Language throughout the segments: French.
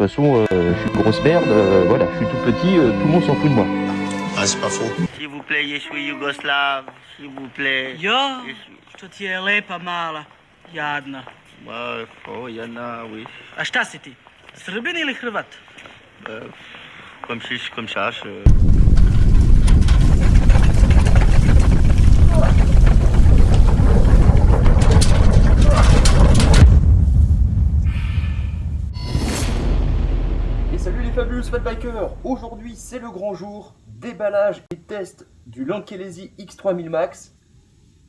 façon, je suis une grosse merde, voilà, je suis tout petit, tout le monde s'en fout de moi. Ah, c'est pas faux. S'il vous plaît, je suis yougoslave, s'il vous plaît. Ja, što ti je lepa mala, jadna. Yana, oui. A šta si ti? Srbin ili Hrvat? Comme ça. Et salut les fabulous fatbikers. Aujourd'hui c'est le grand jour, déballage et test du Lankelesi X3000 Max.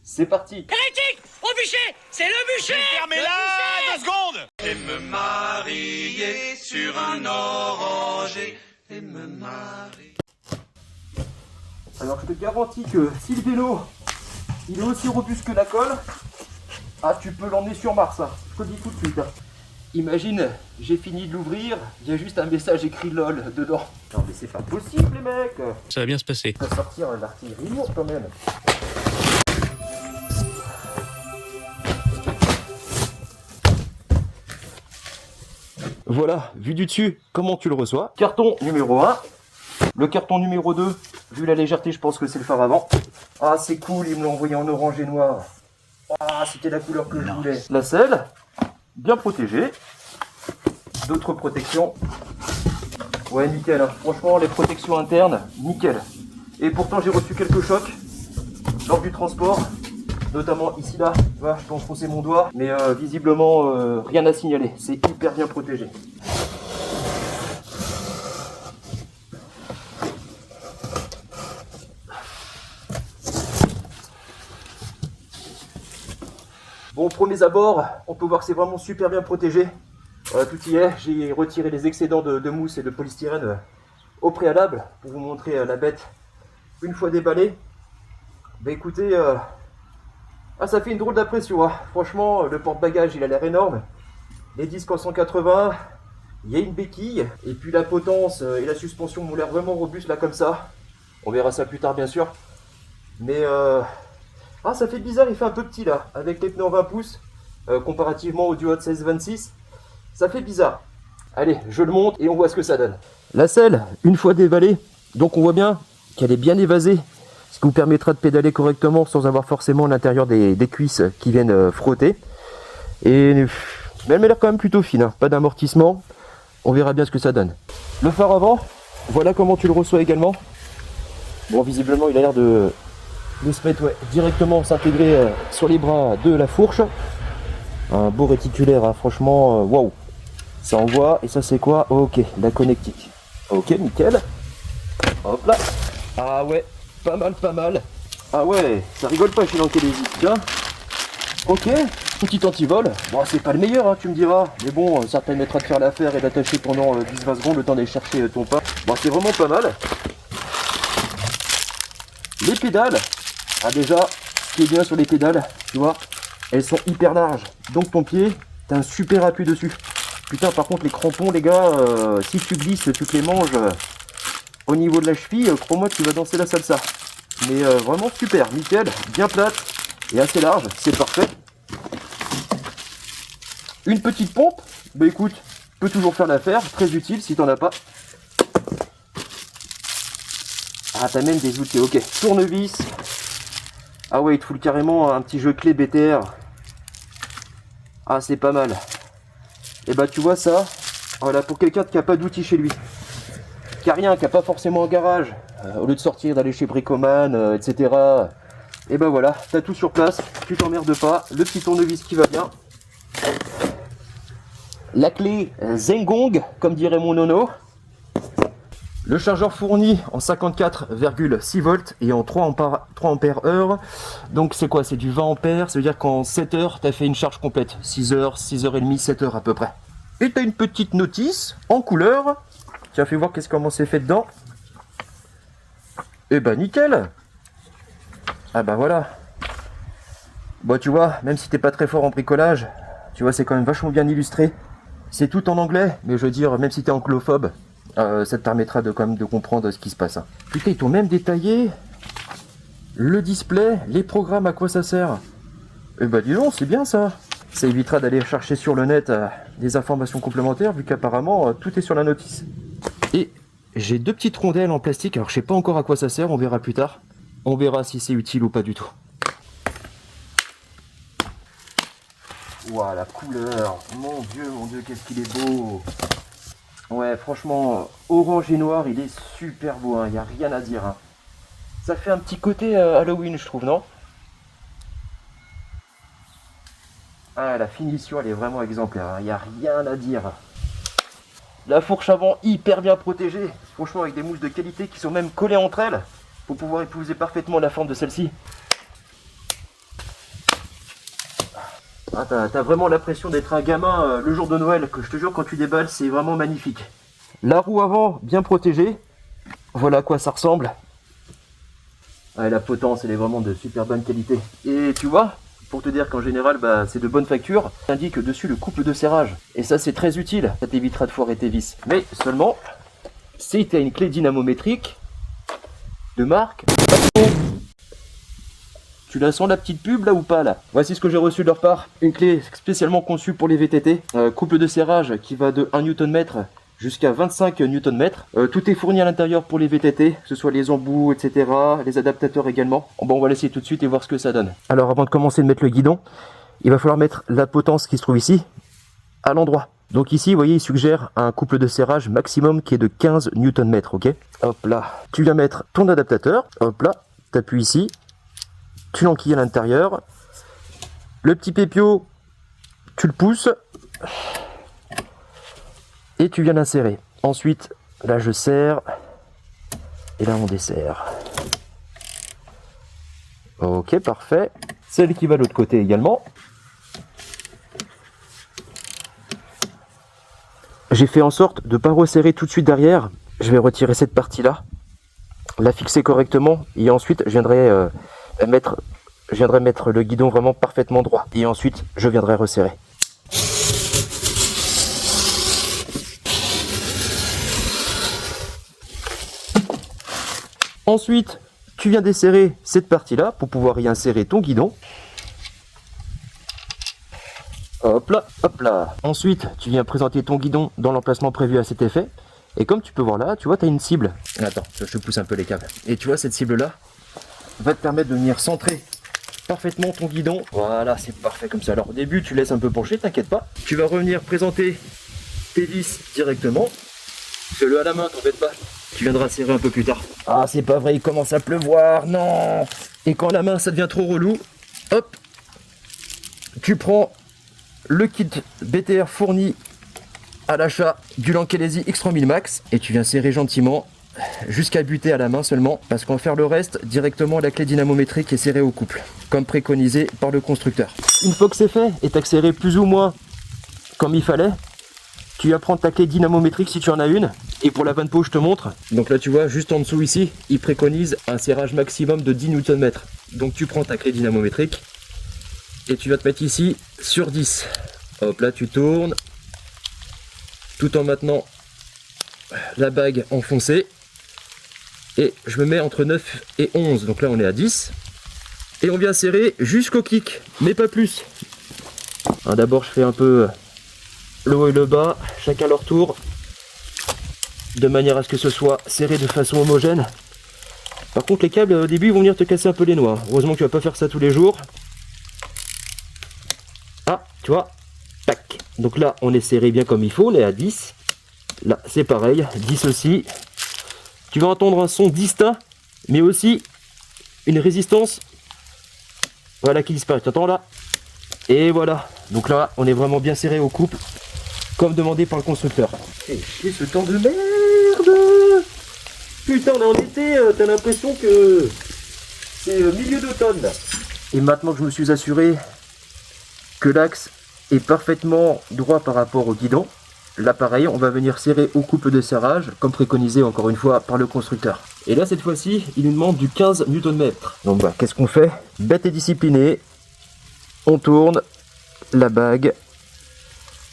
C'est parti. Hérétique! Au bûcher! C'est le bûcher! Fermez-la 2 secondes. Et me marier sur un oranger. Et me marier. Alors je te garantis que si le vélo il est aussi robuste que la colle, ah tu peux l'emmener sur Mars, hein. Je te le dis tout de suite. Hein. Imagine, j'ai fini de l'ouvrir, il y a juste un message écrit LOL dedans. Non mais c'est pas possible les mecs. Ça va bien se passer. On va sortir l'artillerie lourde quand même. Voilà, vu du dessus, comment tu le reçois. Carton numéro 1. Le carton numéro 2, vu la légèreté, je pense que c'est le phare avant. Ah, c'est cool, ils me l'ont envoyé en orange et noir. Ah, c'était la couleur que je voulais. La selle, bien protégée. D'autres protections. Ouais, nickel. Hein. Franchement, les protections internes, nickel. Et pourtant, j'ai reçu quelques chocs lors du transport. Notamment ici, là. Tu vois, je peux enfoncer mon doigt. Mais visiblement, rien à signaler. C'est hyper bien protégé. Bon, premiers abords, on peut voir que c'est vraiment super bien protégé. Tout y est, j'ai retiré les excédents de mousse et de polystyrène au préalable pour vous montrer la bête une fois déballée. Bah écoutez, ça fait une drôle d'impression. Hein. Franchement, le porte-bagages il a l'air énorme. Les disques en 180, il y a une béquille. Et puis la potence et la suspension m'ont l'air vraiment robustes là comme ça. On verra ça plus tard bien sûr. Mais ça fait bizarre, il fait un peu petit là, avec les pneus en 20 pouces, comparativement au Duo 16-26, ça fait bizarre. Allez, je le monte et on voit ce que ça donne. La selle, une fois dévalée, donc on voit bien qu'elle est bien évasée, ce qui vous permettra de pédaler correctement sans avoir forcément l'intérieur des cuisses qui viennent frotter. Mais elle m'a l'air quand même plutôt fine, hein. Pas d'amortissement, on verra bien ce que ça donne. Le phare avant, voilà comment tu le reçois également. Bon, visiblement il a l'air de se mettre directement s'intégrer sur les bras de la fourche. Un beau réticulaire, hein, franchement, waouh. Ça envoie, et ça c'est quoi? Ok, la connectique. Ok, nickel. Hop là. Ah ouais, pas mal, pas mal. Ah ouais, ça rigole pas chez Lankelesi, tiens. Ok, petit antivol. Bon, c'est pas le meilleur, hein, tu me diras. Mais bon, ça te permettra de faire l'affaire et d'attacher pendant 10-20 secondes le temps d'aller chercher ton pain. Bon, c'est vraiment pas mal. Les pédales. Ah déjà, ce qui est bien sur les pédales, tu vois, elles sont hyper larges. Donc ton pied, t'as un super appui dessus. Putain, par contre les crampons, les gars, si tu glisses, tu te les manges au niveau de la cheville, crois-moi tu vas danser la salsa. Mais vraiment super, nickel, bien plate et assez large, c'est parfait. Une petite pompe, bah écoute, peut toujours faire l'affaire, très utile si t'en as pas. Ah, t'as même des outils, ok. Tournevis. Ah ouais, il te fout carrément un petit jeu clé BTR. Ah, c'est pas mal. Et bah tu vois ça, voilà, pour quelqu'un qui n'a pas d'outils chez lui, qui a rien, qui n'a pas forcément un garage, au lieu de sortir, d'aller chez Bricoman, etc. Et bah voilà, t'as tout sur place, tu t'emmerdes pas, le petit tournevis qui va bien. La clé Zengong, comme dirait mon nono. Le chargeur fourni en 54,6 volts et en 3 ampères heure. Donc c'est quoi? C'est du 20 ampères, ça veut dire qu'en 7 heures, tu as fait une charge complète. 6 heures, 6h30, 7 heures à peu près. Et tu as une petite notice en couleur. Tiens, fais voir comment c'est fait dedans. Et bah nickel. Ah bah voilà. Bon tu vois, même si t'es pas très fort en bricolage, tu vois c'est quand même vachement bien illustré. C'est tout en anglais, mais je veux dire, même si t'es anglophobe, ça te permettra quand même de comprendre ce qui se passe. Hein. Putain, ils t'ont même détaillé le display, les programmes, à quoi ça sert. Eh bah dis donc, c'est bien ça. Ça évitera d'aller chercher sur le net des informations complémentaires vu qu'apparemment tout est sur la notice. Et j'ai 2 petites rondelles en plastique, alors je sais pas encore à quoi ça sert, on verra plus tard. On verra si c'est utile ou pas du tout. Ouah, la couleur, mon dieu, qu'est-ce qu'il est beau. Ouais, franchement, orange et noir, il est super beau, il n'y a rien à dire. Hein. Ça fait un petit côté Halloween, je trouve, non? Ah, la finition, elle est vraiment exemplaire, il n'y a rien à dire. La fourche avant, hyper bien protégée, franchement, avec des mousses de qualité qui sont même collées entre elles, pour pouvoir épouser parfaitement la forme de celle-ci. Ah, t'as vraiment l'impression d'être un gamin le jour de Noël, que je te jure, quand tu déballes, c'est vraiment magnifique. La roue avant, bien protégée. Voilà à quoi ça ressemble. Ah, la potence, elle est vraiment de super bonne qualité. Et tu vois, pour te dire qu'en général, c'est de bonne facture, ça indique dessus le couple de serrage. Et ça, c'est très utile. Ça t'évitera de foirer tes vis. Mais seulement, si tu as une clé dynamométrique de marque, tu la sens la petite pub là ou pas là? Voici ce que j'ai reçu de leur part. Une clé spécialement conçue pour les VTT. Couple de serrage qui va de 1 Nm jusqu'à 25 Nm. Tout est fourni à l'intérieur pour les VTT, que ce soit les embouts, etc. Les adaptateurs également. Bon, on va l'essayer tout de suite et voir ce que ça donne. Alors avant de commencer de mettre le guidon, il va falloir mettre la potence qui se trouve ici, à l'endroit. Donc ici, vous voyez, il suggère un couple de serrage maximum qui est de 15 Nm, ok? Hop là. Tu viens mettre ton adaptateur, hop là, tu appuies ici. Tu l'enquilles à l'intérieur. Le petit pépio, tu le pousses. Et tu viens l'insérer. Ensuite, là je serre. Et là on desserre. Ok, parfait. Celle qui va de l'autre côté également. J'ai fait en sorte de ne pas resserrer tout de suite derrière. Je vais retirer cette partie-là. La fixer correctement. Et ensuite, je viendrai mettre le guidon vraiment parfaitement droit. Et ensuite, je viendrai resserrer. Ensuite, tu viens desserrer cette partie-là pour pouvoir y insérer ton guidon. Hop là, hop là. Ensuite, tu viens présenter ton guidon dans l'emplacement prévu à cet effet. Et comme tu peux voir là, tu vois, tu as une cible. Attends, je te pousse un peu les câbles. Et tu vois, cette cible-là va te permettre de venir centrer parfaitement ton guidon. Voilà, c'est parfait comme ça. Alors au début, tu laisses un peu pencher, t'inquiète pas. Tu vas revenir présenter tes vis directement. Fais-le à la main, t'embête pas. Tu viendras serrer un peu plus tard. Ah, c'est pas vrai, il commence à pleuvoir, non. Et quand la main, ça devient trop relou, hop, tu prends le kit BTR fourni à l'achat du Lankelesi X3000 Max et tu viens serrer gentiment jusqu'à buter à la main seulement, parce qu'on va faire le reste directement à la clé dynamométrique et serrée au couple, comme préconisé par le constructeur. Une fois que c'est fait et t'as serré plus ou moins comme il fallait, tu vas prendre ta clé dynamométrique si tu en as une, et pour la vanne peau je te montre. Donc là tu vois, juste en dessous ici, il préconise un serrage maximum de 10 Nm. Donc tu prends ta clé dynamométrique et tu vas te mettre ici sur 10. Hop là, tu tournes, tout en maintenant la bague enfoncée. Et je me mets entre 9 et 11, donc là on est à 10. Et on vient serrer jusqu'au kick, mais pas plus. D'abord je fais un peu le haut et le bas, chacun leur tour, de manière à ce que ce soit serré de façon homogène. Par contre les câbles au début ils vont venir te casser un peu les noix. Heureusement que tu vas pas faire ça tous les jours. Ah, tu vois, tac. Donc là on est serré bien comme il faut, on est à 10. Là c'est pareil, 10 aussi. Tu vas entendre un son distinct, mais aussi une résistance, voilà, qui disparaît. Tu entends là? Et voilà. Donc là, on est vraiment bien serré au couple, comme demandé par le constructeur. Et chier ce temps de merde! Putain, on est en été, t'as l'impression que c'est milieu d'automne. Et maintenant que je me suis assuré que l'axe est parfaitement droit par rapport au guidon, là pareil, on va venir serrer au couple de serrage, comme préconisé encore une fois par le constructeur. Et là cette fois-ci, il nous demande du 15 Nm. Donc bah, qu'est-ce qu'on fait? Bête et discipliné, on tourne la bague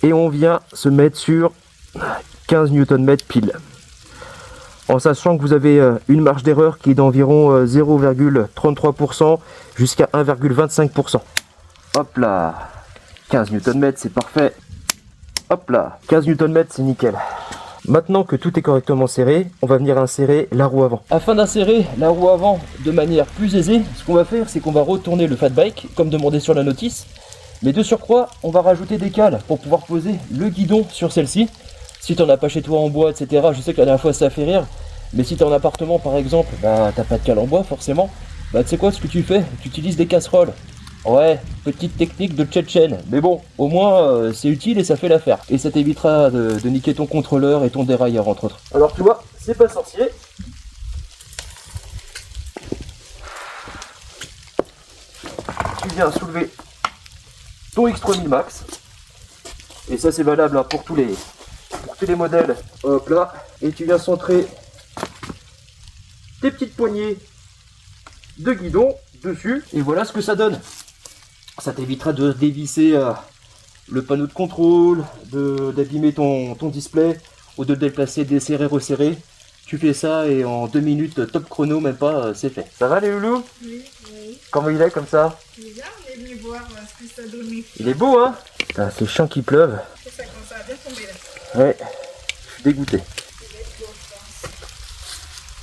et on vient se mettre sur 15 Nm pile. En sachant que vous avez une marge d'erreur qui est d'environ 0,33% jusqu'à 1,25%. Hop là, 15 Nm, c'est parfait. Hop là, 15 Nm, c'est nickel. Maintenant que tout est correctement serré, on va venir insérer la roue avant. Afin d'insérer la roue avant de manière plus aisée, ce qu'on va faire, c'est qu'on va retourner le fat bike, comme demandé sur la notice. Mais de surcroît, on va rajouter des cales pour pouvoir poser le guidon sur celle-ci. Si tu n'en as pas chez toi en bois, etc., je sais que la dernière fois ça a fait rire, mais si tu es en appartement par exemple, bah t'as pas de cale en bois forcément, bah tu sais quoi, ce que tu fais, tu utilises des casseroles. Ouais, petite technique de Tchétchène, mais bon, au moins c'est utile et ça fait l'affaire. Et ça t'évitera de niquer ton contrôleur et ton dérailleur entre autres. Alors tu vois, c'est pas sorcier. Tu viens soulever ton X3000 Max, et ça c'est valable hein, pour tous les modèles. Hop là, et tu viens centrer tes petites poignées de guidon dessus, et voilà ce que ça donne. Ça t'évitera de dévisser le panneau de contrôle, d'abîmer ton display, ou de déplacer, desserrer, resserrer. Tu fais ça et en 2 minutes, top chrono, même pas, c'est fait. Ça va les loulous? Oui, oui. Comment il est comme ça? Déjà, on est venu voir ce que ça donnait. Il est beau hein? Putain, c'est chiant qu'il pleuve. Ça commence à bien tomber là. Ouais, je suis dégoûté.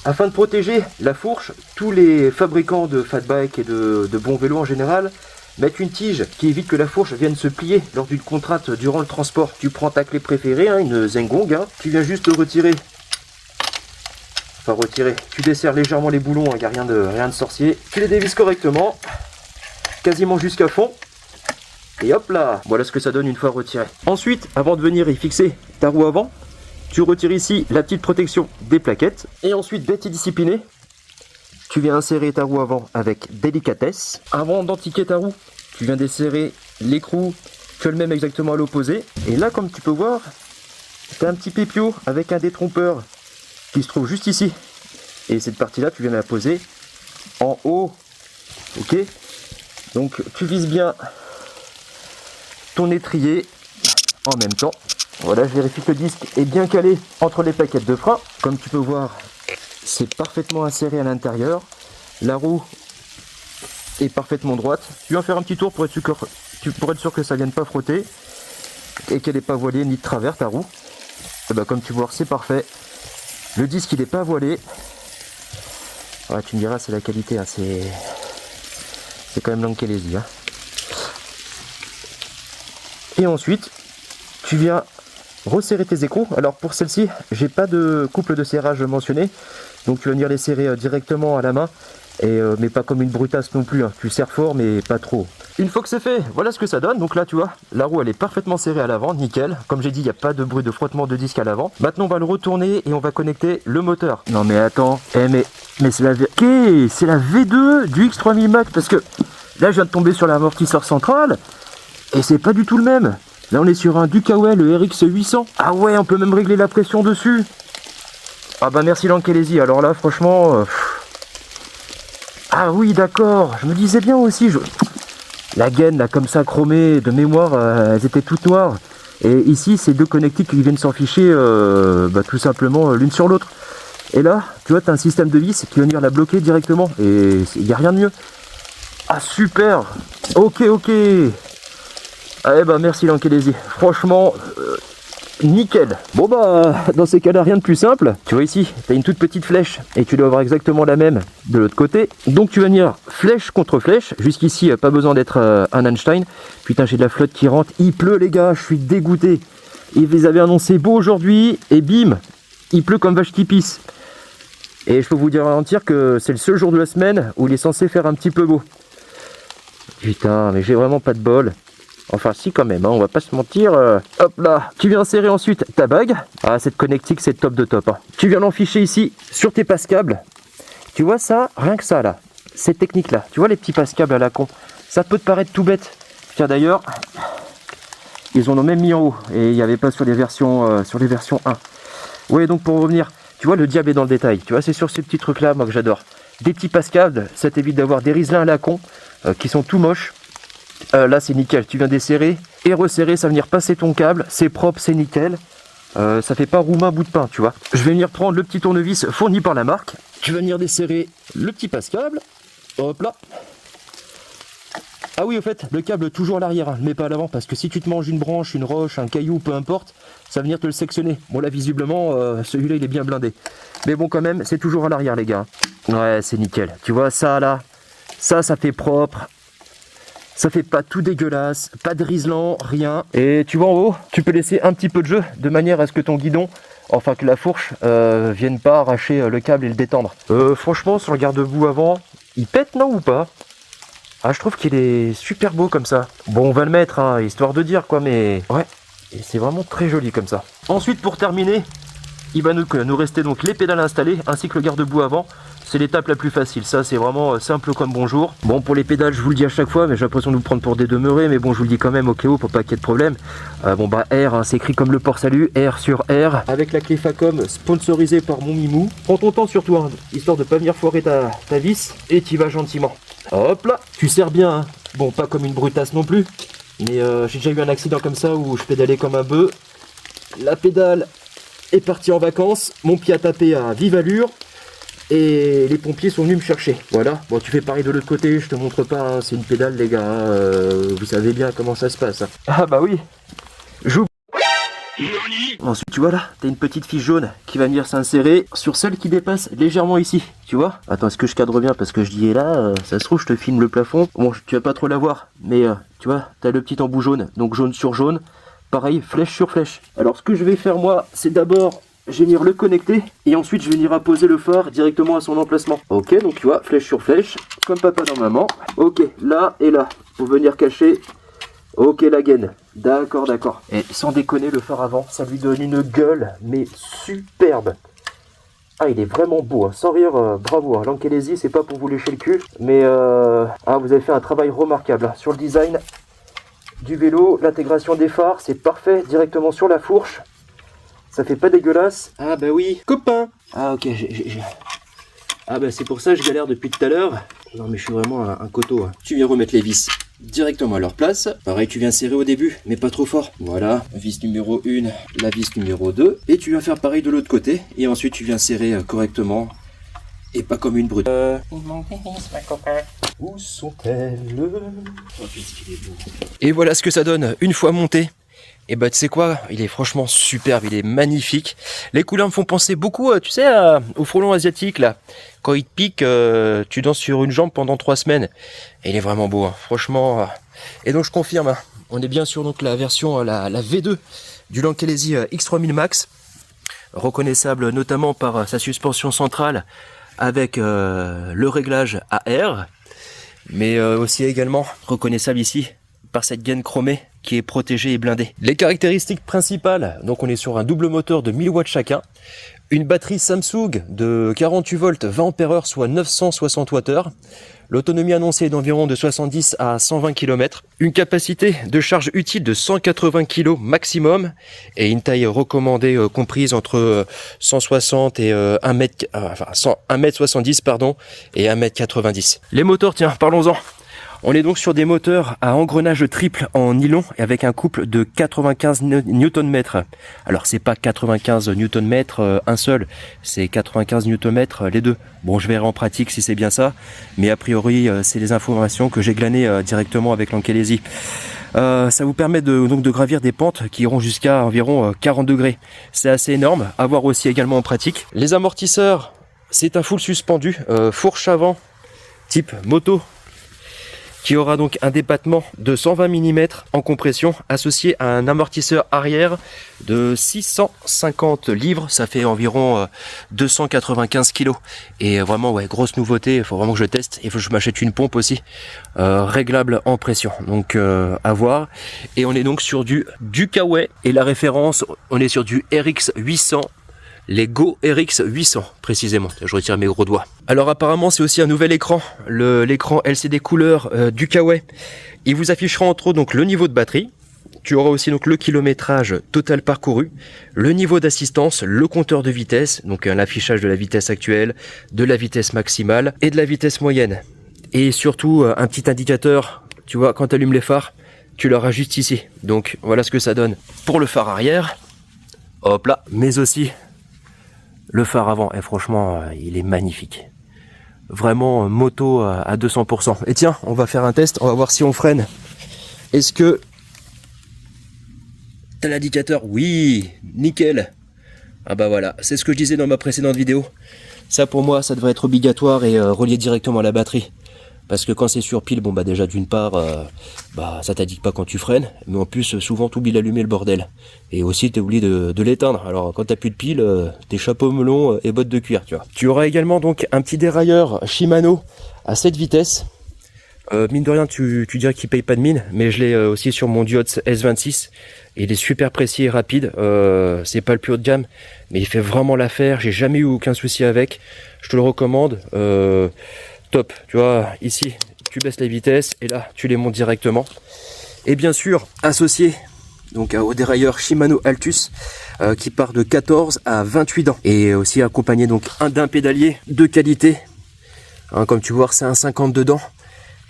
Afin de protéger la fourche, tous les fabricants de fat bike et de bons vélos en général mettent une tige qui évite que la fourche vienne se plier lors d'une contrainte durant le transport. Tu prends ta clé préférée, hein, une Zengong, hein, tu viens juste retirer. Enfin retirer, tu desserres légèrement les boulons, il n'y a rien de sorcier. Tu les dévisses correctement, quasiment jusqu'à fond. Et hop là, voilà ce que ça donne une fois retiré. Ensuite, avant de venir y fixer ta roue avant, tu retires ici la petite protection des plaquettes. Et ensuite, bête et discipliné, tu viens insérer ta roue avant avec délicatesse. Avant d'entiquer ta roue, tu viens desserrer l'écrou, fais le même exactement à l'opposé. Et là, comme tu peux voir, tu as un petit pépio avec un détrompeur qui se trouve juste ici. Et cette partie-là, tu viens la poser en haut. Ok? Donc, tu vises bien ton étrier en même temps. Voilà, je vérifie que le disque est bien calé entre les plaquettes de frein. Comme tu peux voir, c'est parfaitement inséré à l'intérieur. La roue est parfaitement droite. Tu viens faire un petit tour pour être sûr que ça ne vienne pas frotter et qu'elle n'est pas voilée ni de travers ta roue. Et ben, comme tu vois, c'est parfait. Le disque il n'est pas voilé. Ouais, tu me diras, c'est la qualité, hein. C'est quand même Lankelesi. Hein. Et ensuite, tu viens resserrer tes écrous. Alors pour celle-ci, j'ai pas de couple de serrage mentionné, donc tu vas venir les serrer directement à la main, mais pas comme une brutasse non plus, hein. Tu serres fort mais pas trop. Une fois que c'est fait, voilà ce que ça donne. Donc là tu vois, la roue elle est parfaitement serrée à l'avant, nickel. Comme j'ai dit, il n'y a pas de bruit de frottement de disque à l'avant. Maintenant on va le retourner et on va connecter le moteur. Non mais attends, mais c'est la c'est la V2 du X3000 Max, parce que là je viens de tomber sur l'amortisseur central et c'est pas du tout le même. Là on est sur un Ducaway, le RX 800. Ah ouais, on peut même régler la pression dessus. Ah bah merci Lankelesi, alors là franchement... Ah oui d'accord, je me disais bien aussi, la gaine là comme ça chromée, de mémoire, elles étaient toutes noires. Et ici c'est deux connectiques qui viennent s'en ficher tout simplement l'une sur l'autre. Et là, tu vois, tu as un système de vis qui va venir la bloquer directement. Et il n'y a rien de mieux. Ah super. Ok. Ah bah merci Lankelesi, franchement nickel. Bon bah dans ces cas là rien de plus simple. Tu vois ici tu as une toute petite flèche et tu dois avoir exactement la même de l'autre côté. Donc tu vas venir flèche contre flèche. Jusqu'ici pas besoin d'être un Einstein. Putain j'ai de la flotte qui rentre. Il pleut les gars, je suis dégoûté. Ils les avaient annoncé beau aujourd'hui et bim, il pleut comme vache qui pisse. Et je peux vous garantir que c'est le seul jour de la semaine où il est censé faire un petit peu beau. Putain mais j'ai vraiment pas de bol. Enfin si quand même, hein, on va pas se mentir. Hop là, tu viens insérer ensuite ta bague. Ah cette connectique c'est top de top. Hein. Tu viens l'enficher ici sur tes passe-câbles. Tu vois ça, rien que ça là, cette technique là. Tu vois les petits passe-câbles à la con. Ça peut te paraître tout bête. Tiens d'ailleurs, ils en ont même mis en haut et il n'y avait pas sur les versions 1. Ouais donc pour revenir, tu vois le diable est dans le détail. Tu vois c'est sur ces petits trucs là moi que j'adore. Des petits passe-câbles, ça t'évite d'avoir des riselins à la con qui sont tout moches. Là c'est nickel, tu viens desserrer et resserrer, ça va venir passer ton câble, c'est propre, c'est nickel, ça fait pas roumain bout de pain, tu vois. Je vais venir prendre le petit tournevis fourni par la marque, tu vas venir desserrer le petit passe-câble, hop là, Ah oui, au fait, le câble toujours à l'arrière, hein, mais pas à l'avant, parce que si tu te manges une branche, une roche, un caillou, peu importe, ça va venir te le sectionner. Bon là, visiblement, celui-là, il est bien blindé. Mais bon, quand même, c'est toujours à l'arrière, les gars. Ouais, c'est nickel. Tu vois, ça, là, ça fait propre. Ça fait pas tout dégueulasse, pas de riselant, rien. Et tu vois en haut, tu peux laisser un petit peu de jeu, de manière à ce que ton guidon, enfin que la fourche, vienne pas arracher le câble et le détendre. Franchement, sur le garde-boue avant, il pète, non, ou pas? Ah, je trouve qu'il est super beau comme ça. Bon, on va le mettre, hein, histoire de dire, quoi, mais... Ouais, et c'est vraiment très joli comme ça. Ensuite, pour terminer, il va nous rester donc les pédales installées, ainsi que le garde-boue avant. C'est l'étape la plus facile, ça c'est vraiment simple comme bonjour. Bon, pour les pédales, je vous le dis à chaque fois, mais j'ai l'impression de vous prendre pour des demeurés, mais bon, je vous le dis quand même au cas où pour pas qu'il y ait de problème. Bon bah R, hein, c'est écrit comme le port salut, R sur R, avec la clé Facom sponsorisée par mon Mimou. Prends ton temps surtout, hein, histoire de pas venir foirer ta vis, et t'y vas gentiment. Hop là, tu serres bien, hein. Bon, pas comme une brutasse non plus, mais j'ai déjà eu un accident comme ça où je pédalais comme un bœuf. La pédale est partie en vacances, mon pied a tapé à vive allure. Et les pompiers sont venus me chercher. Voilà. Bon, tu fais pareil de l'autre côté, je te montre pas, hein, c'est une pédale, les gars. Hein, vous savez bien comment ça se passe. Hein. Ah bah oui. Joue. Ensuite, tu vois là, t'as une petite fiche jaune qui va venir s'insérer sur celle qui dépasse légèrement ici. Tu vois? Attends, est-ce que je cadre bien? Parce que je dis là, ça se trouve, je te filme le plafond. Bon, tu vas pas trop la voir, mais tu vois, t'as le petit embout jaune. Donc jaune sur jaune. Pareil, flèche sur flèche. Alors, ce que je vais faire moi, c'est d'abord... je vais venir le connecter et ensuite je vais venir apposer le phare directement à son emplacement. Ok, donc tu vois, flèche sur flèche, comme papa dans maman. Ok, là et là, pour venir cacher. Ok, la gaine. D'accord, d'accord. Et sans déconner, le phare avant, ça lui donne une gueule, mais superbe. Ah, il est vraiment beau, hein. Sans rire, bravo. Hein. L'Ankelesi, c'est pas pour vous lécher le cul, mais vous avez fait un travail remarquable hein. Sur le design du vélo, l'intégration des phares, c'est parfait, directement sur la fourche. Ça fait pas dégueulasse. Ah bah oui, copain. Ah ok, ah bah c'est pour ça que je galère depuis tout à l'heure. Non mais je suis vraiment un coteau. Hein. Tu viens remettre les vis directement à leur place. Pareil, tu viens serrer au début, mais pas trop fort. Voilà, vis numéro 1, la vis numéro 2. Et tu viens faire pareil de l'autre côté. Et ensuite tu viens serrer correctement. Et pas comme une brute. Il manque des vis, ma copain. Où sont-elles? Oh, qu'est-ce qu'il est beau. Et voilà ce que ça donne une fois monté. Et bah tu sais quoi, il est franchement superbe, il est magnifique. Les couleurs me font penser beaucoup, tu sais, au frelon asiatique là. Quand il te pique, tu danses sur une jambe pendant 3 semaines. Et il est vraiment beau, hein. Franchement. Et donc je confirme, hein, on est bien sur donc la version, la V2 du Lankelesi X3000 Max. Reconnaissable notamment par sa suspension centrale avec le réglage AR. Mais aussi également reconnaissable ici par cette gaine chromée qui est protégée et blindée. Les caractéristiques principales, donc on est sur un double moteur de 1000 watts chacun, une batterie Samsung de 48 volts 20 ampères, soit 960 Wh, l'autonomie annoncée est d'environ de 70 à 120 km, une capacité de charge utile de 180 kg maximum, et une taille recommandée comprise entre 160 et 1m70 pardon, et 1m90. Les moteurs, tiens, parlons-en. On est donc sur des moteurs à engrenage triple en nylon et avec un couple de 95 Nm. Alors c'est pas 95 Nm un seul, c'est 95 Nm les deux. Bon, je verrai en pratique si c'est bien ça, mais a priori c'est les informations que j'ai glanées directement avec l'Ankelesi. Ça vous permet donc de gravir des pentes qui iront jusqu'à environ 40 degrés. C'est assez énorme, à voir aussi également en pratique. Les amortisseurs, c'est un full suspendu, fourche avant, type moto, qui aura donc un débattement de 120 mm en compression associé à un amortisseur arrière de 650 livres, ça fait environ 295 kg. Et vraiment, ouais, grosse nouveauté, il faut vraiment que je teste, il faut que je m'achète une pompe aussi, réglable en pression, donc à voir. Et on est donc sur du Kawai, et la référence, on est sur du RX 800, les Go RX 800 précisément. Je retire mes gros doigts. Alors apparemment c'est aussi un nouvel écran, l'écran LCD couleur du Kawai. Il vous affichera entre autres donc le niveau de batterie. Tu auras aussi donc le kilométrage total parcouru, le niveau d'assistance, le compteur de vitesse, donc l'affichage de la vitesse actuelle, de la vitesse maximale et de la vitesse moyenne. Et surtout un petit indicateur, tu vois, quand tu allumes les phares, tu l'auras juste ici. Donc voilà ce que ça donne pour le phare arrière. Hop là, mais aussi le phare avant, et franchement, il est magnifique. vraiment moto à 200%. Et tiens, on va faire un test, on va voir si on freine. Est-ce que t'as l'indicateur? Oui, nickel. Ah bah voilà, c'est ce que je disais dans ma précédente vidéo. Ça pour moi, ça devrait être obligatoire et relié directement à la batterie. Parce que quand c'est sur pile, bon bah déjà d'une part, ça t'indique pas quand tu freines, mais en plus souvent t'oublies d'allumer le bordel. Et aussi t'oublies de l'éteindre. Alors quand t'as plus de pile, tes chapeaux melons et bottes de cuir, tu vois. Tu auras également donc un petit dérailleur Shimano à 7 vitesses. Mine de rien, tu dirais qu'il paye pas de mine, mais je l'ai aussi sur mon Duo S26. Il est super précis et rapide. C'est pas le plus haut de gamme, mais il fait vraiment l'affaire. J'ai jamais eu aucun souci avec. Je te le recommande. Top, tu vois, ici tu baisses les vitesses et là tu les montes directement. Et bien sûr associé donc au dérailleur Shimano Altus qui part de 14 à 28 dents et aussi accompagné donc d'un pédalier de qualité. Hein, comme tu vois, c'est un 52 dents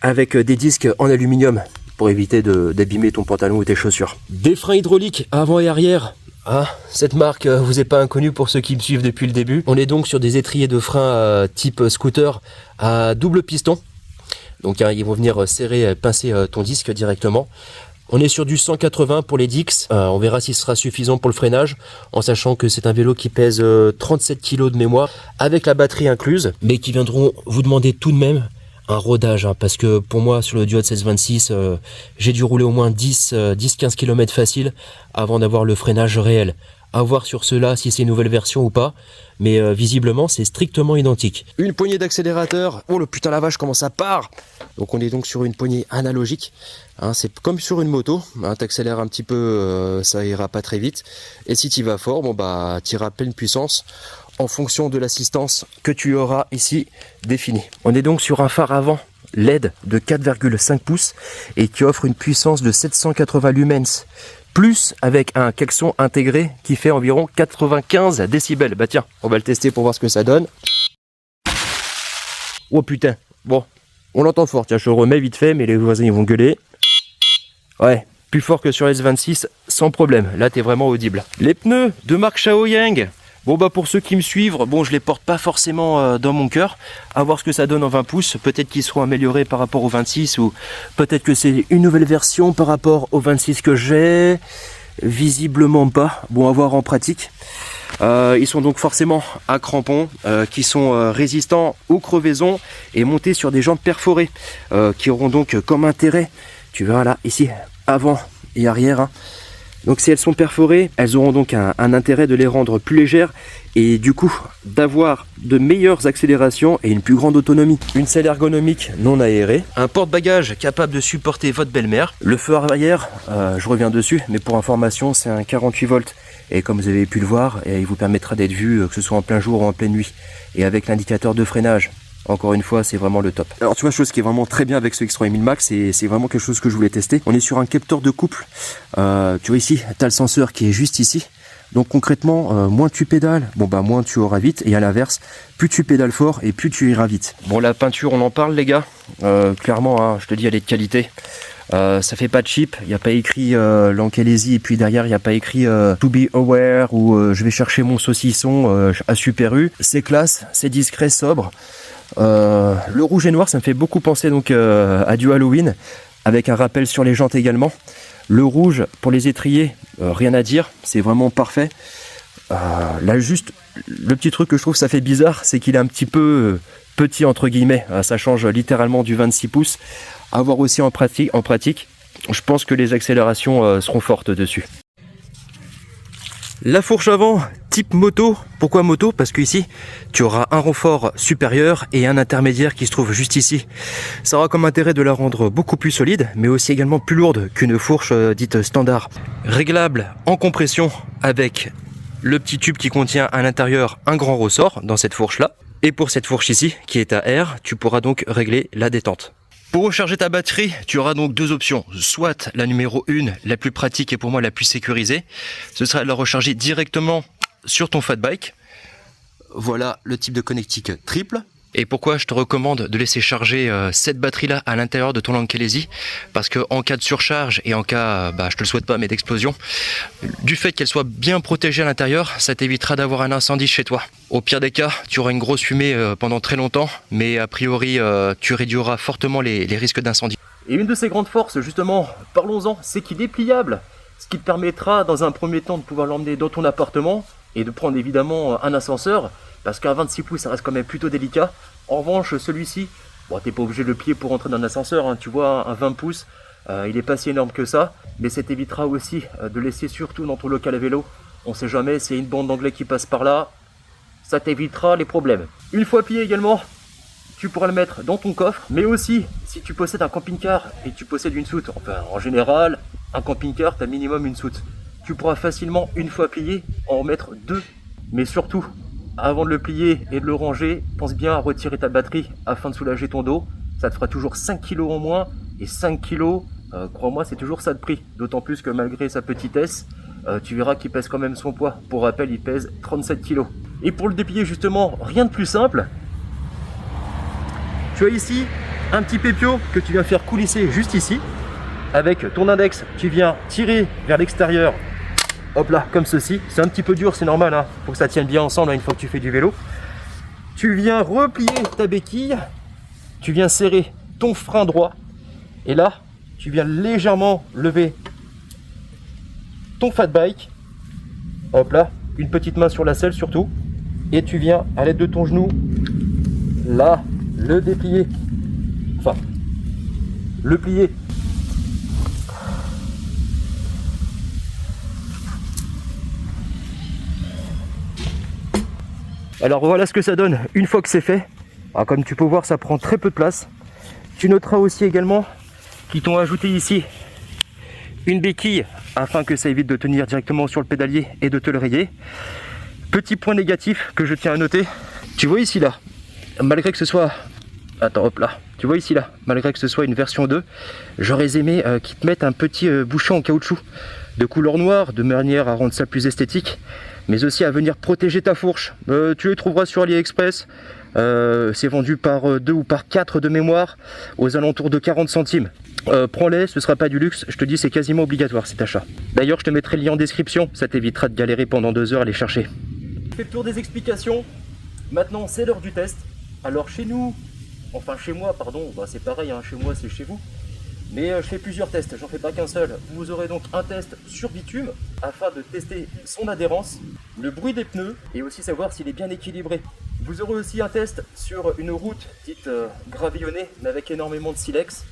avec des disques en aluminium pour éviter d'abîmer ton pantalon ou tes chaussures. Des freins hydrauliques avant et arrière. Ah, cette marque vous est pas inconnue pour ceux qui me suivent depuis le début. On est donc sur des étriers de frein type scooter à double piston. Donc ils vont venir serrer, pincer ton disque directement. On est sur du 180 pour les Dix. On verra si ce sera suffisant pour le freinage, en sachant que c'est un vélo qui pèse 37 kg de mémoire, avec la batterie incluse, mais qui viendront vous demander tout de même un rodage, hein, parce que pour moi sur le Duo S26 j'ai dû rouler au moins 10-15 km facile avant d'avoir le freinage réel. À voir sur cela si c'est une nouvelle version ou pas, mais visiblement c'est strictement identique. Une poignée d'accélérateur. Oh le putain la vache, comment ça part! Donc on est donc sur une poignée analogique, hein, c'est comme sur une moto, hein, t'accélères un petit peu, ça ira pas très vite, et si tu vas fort, bon bah tu iras pleine puissance en fonction de l'assistance que tu auras ici définie. On est donc sur un phare avant LED de 4,5 pouces et qui offre une puissance de 780 lumens, plus avec un klaxon intégré qui fait environ 95 décibels. Bah tiens, on va le tester pour voir ce que ça donne. Oh putain, bon, on l'entend fort, tiens, je le remets vite fait, mais les voisins ils vont gueuler. Ouais, plus fort que sur S26, sans problème, là t'es vraiment audible. Les pneus de marque Shaoyang. Bon bah pour ceux qui me suivent, bon je les porte pas forcément dans mon cœur, à voir ce que ça donne en 20 pouces, peut-être qu'ils seront améliorés par rapport au 26 ou peut-être que c'est une nouvelle version par rapport au 26 que j'ai, visiblement pas, bon à voir en pratique. Ils sont donc forcément à crampons qui sont résistants aux crevaisons et montés sur des jantes perforées qui auront donc comme intérêt, tu verras là ici, avant et arrière, hein. Donc si elles sont perforées, elles auront donc un intérêt de les rendre plus légères et du coup d'avoir de meilleures accélérations et une plus grande autonomie. Une selle ergonomique non aérée, un porte-bagages capable de supporter votre belle-mère. Le feu arrière, je reviens dessus, mais pour information c'est un 48 volts et comme vous avez pu le voir, il vous permettra d'être vu que ce soit en plein jour ou en pleine nuit. Et avec l'indicateur de freinage, encore une fois, c'est vraiment le top. Alors tu vois, chose qui est vraiment très bien avec ce X3 1000 Max, c'est vraiment quelque chose que je voulais tester. On est sur un capteur de couple. Tu vois ici, tu as le senseur qui est juste ici. Donc concrètement, moins tu pédales, bon bah moins tu auras vite. Et à l'inverse, plus tu pédales fort et plus tu iras vite. Bon, la peinture, on en parle les gars. Clairement, hein, je te dis, elle est de qualité. Ça fait pas de cheap, il n'y a pas écrit Lankalesi et puis derrière il n'y a pas écrit To Be Aware ou je vais chercher mon saucisson à Super U. C'est classe, c'est discret, sobre. Le rouge et noir, ça me fait beaucoup penser donc à du Halloween, avec un rappel sur les jantes également. Le rouge pour les étriers, rien à dire, c'est vraiment parfait. Là juste, le petit truc que je trouve ça fait bizarre, c'est qu'il est un petit peu petit entre guillemets. Ça change littéralement du 26 pouces. À voir aussi en pratique, je pense que les accélérations seront fortes dessus. La fourche avant, type moto. Pourquoi moto? Parce que ici, tu auras un renfort supérieur et un intermédiaire qui se trouve juste ici. Ça aura comme intérêt de la rendre beaucoup plus solide, mais aussi également plus lourde qu'une fourche dite standard. Réglable en compression avec le petit tube qui contient à l'intérieur un grand ressort dans cette fourche-là. Et pour cette fourche ici, qui est à air, tu pourras donc régler la détente. Pour recharger ta batterie, tu auras donc deux options. Soit la numéro 1, la plus pratique et pour moi la plus sécurisée. Ce sera de la recharger directement sur ton fat bike. Voilà le type de connectique triple. Et pourquoi je te recommande de laisser charger cette batterie-là à l'intérieur de ton Lankelesi? Parce que en cas de surcharge et en cas, je te le souhaite pas, mais d'explosion, du fait qu'elle soit bien protégée à l'intérieur, ça t'évitera d'avoir un incendie chez toi. Au pire des cas, tu auras une grosse fumée pendant très longtemps, mais a priori, tu réduiras fortement les risques d'incendie. Et une de ses grandes forces, justement, parlons-en, c'est qu'il est pliable. Ce qui te permettra, dans un premier temps, de pouvoir l'emmener dans ton appartement et de prendre évidemment un ascenseur. Parce qu'un 26 pouces, ça reste quand même plutôt délicat. En revanche, celui-ci, bon, t'es pas obligé de le plier pour rentrer dans un ascenseur, hein. Tu vois, un 20 pouces, il est pas si énorme que ça. Mais ça t'évitera aussi de laisser surtout dans ton local à vélo. On sait jamais, s'il y a une bande d'anglais qui passe par là, ça t'évitera les problèmes. Une fois plié également, tu pourras le mettre dans ton coffre. Mais aussi, si tu possèdes un camping-car et que tu possèdes une soute, enfin en général, un camping-car, t'as minimum une soute. Tu pourras facilement, une fois plié, en remettre 2. Mais surtout, avant de le plier et de le ranger, pense bien à retirer ta batterie afin de soulager ton dos. Ça te fera toujours 5 kg en moins. Et 5 kg, crois-moi, c'est toujours ça de prix. D'autant plus que malgré sa petitesse, tu verras qu'il pèse quand même son poids. Pour rappel, il pèse 37 kg. Et pour le déplier justement, rien de plus simple. Tu as ici un petit pépio que tu viens faire coulisser juste ici. Avec ton index, tu viens tirer vers l'extérieur. Hop là, comme ceci. C'est un petit peu dur, c'est normal, hein. Faut que ça tienne bien ensemble, hein, une fois que tu fais du vélo. Tu viens replier ta béquille. Tu viens serrer ton frein droit. Et là, tu viens légèrement lever ton fat bike. Hop là, une petite main sur la selle surtout. Et tu viens, à l'aide de ton genou, là, le déplier. Enfin, le plier. Alors voilà ce que ça donne une fois que c'est fait. Alors, comme tu peux voir, ça prend très peu de place. Tu noteras aussi également qu'ils t'ont ajouté ici une béquille afin que ça évite de tenir directement sur le pédalier et de te le rayer. Petit point négatif que je tiens à noter, tu vois ici là, malgré que ce soit... Attends, hop là, tu vois ici là, malgré que ce soit une version 2, j'aurais aimé qu'ils te mettent un petit bouchon en caoutchouc de couleur noire, de manière à rendre ça plus esthétique, mais aussi à venir protéger ta fourche. Tu les trouveras sur AliExpress, c'est vendu par 2 ou par 4 de mémoire, aux alentours de 40 centimes. Prends-les, ce sera pas du luxe, je te dis c'est quasiment obligatoire cet achat. D'ailleurs je te mettrai le lien en description, ça t'évitera de galérer pendant 2 heures à les chercher. Fait le tour des explications, maintenant c'est l'heure du test. Alors chez nous, enfin chez moi pardon, c'est pareil, hein, chez moi c'est chez vous. Mais je fais plusieurs tests, j'en fais pas qu'un seul. Vous aurez donc un test sur bitume afin de tester son adhérence, le bruit des pneus et aussi savoir s'il est bien équilibré. Vous aurez aussi un test sur une route dite gravillonnée mais avec énormément de silex.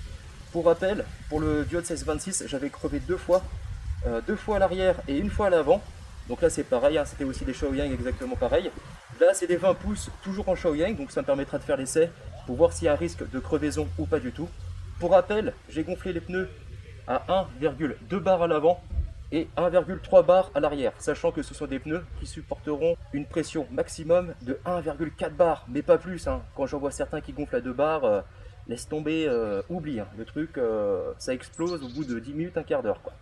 Pour rappel, pour le Duo 1626, j'avais crevé 2 fois à l'arrière et 1 fois à l'avant. Donc là c'est pareil, hein, c'était aussi des Shaoyang exactement pareil. Là c'est des 20 pouces toujours en Shaoyang, donc ça me permettra de faire l'essai pour voir s'il y a un risque de crevaison ou pas du tout. Pour rappel, j'ai gonflé les pneus à 1,2 bar à l'avant et 1,3 bar à l'arrière, sachant que ce sont des pneus qui supporteront une pression maximum de 1,4 bar, mais pas plus, hein. Quand j'en vois certains qui gonflent à 2 bars, laisse tomber, oublie, hein. Le truc, ça explose au bout de 10 minutes, un quart d'heure, quoi.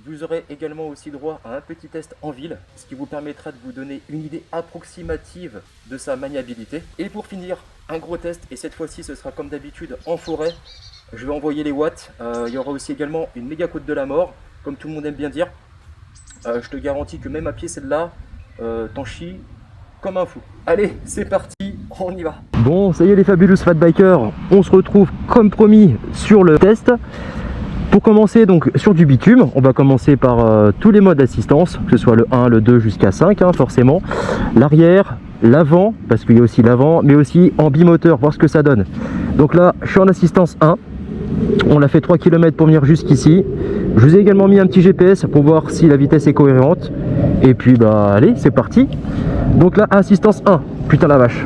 Vous aurez également aussi droit à un petit test en ville, ce qui vous permettra de vous donner une idée approximative de sa maniabilité. Et pour finir, un gros test, et cette fois-ci ce sera comme d'habitude en forêt. Je vais envoyer les watts, il y aura aussi également une méga côte de la mort, comme tout le monde aime bien dire. Je te garantis que même à pied celle-là, t'en chies comme un fou. Allez, c'est parti, on y va. Bon, ça y est les Fabulous Fat Bikers, on se retrouve comme promis sur le test. Pour commencer donc sur du bitume, on va commencer par tous les modes d'assistance, que ce soit le 1, le 2 jusqu'à 5 hein, forcément. L'arrière, l'avant, parce qu'il y a aussi l'avant, mais aussi en bimoteur, voir ce que ça donne. Donc là, je suis en assistance 1. On a fait 3 km pour venir jusqu'ici. Je vous ai également mis un petit GPS pour voir si la vitesse est cohérente. Et puis allez, c'est parti. Donc là, assistance 1. Putain la vache.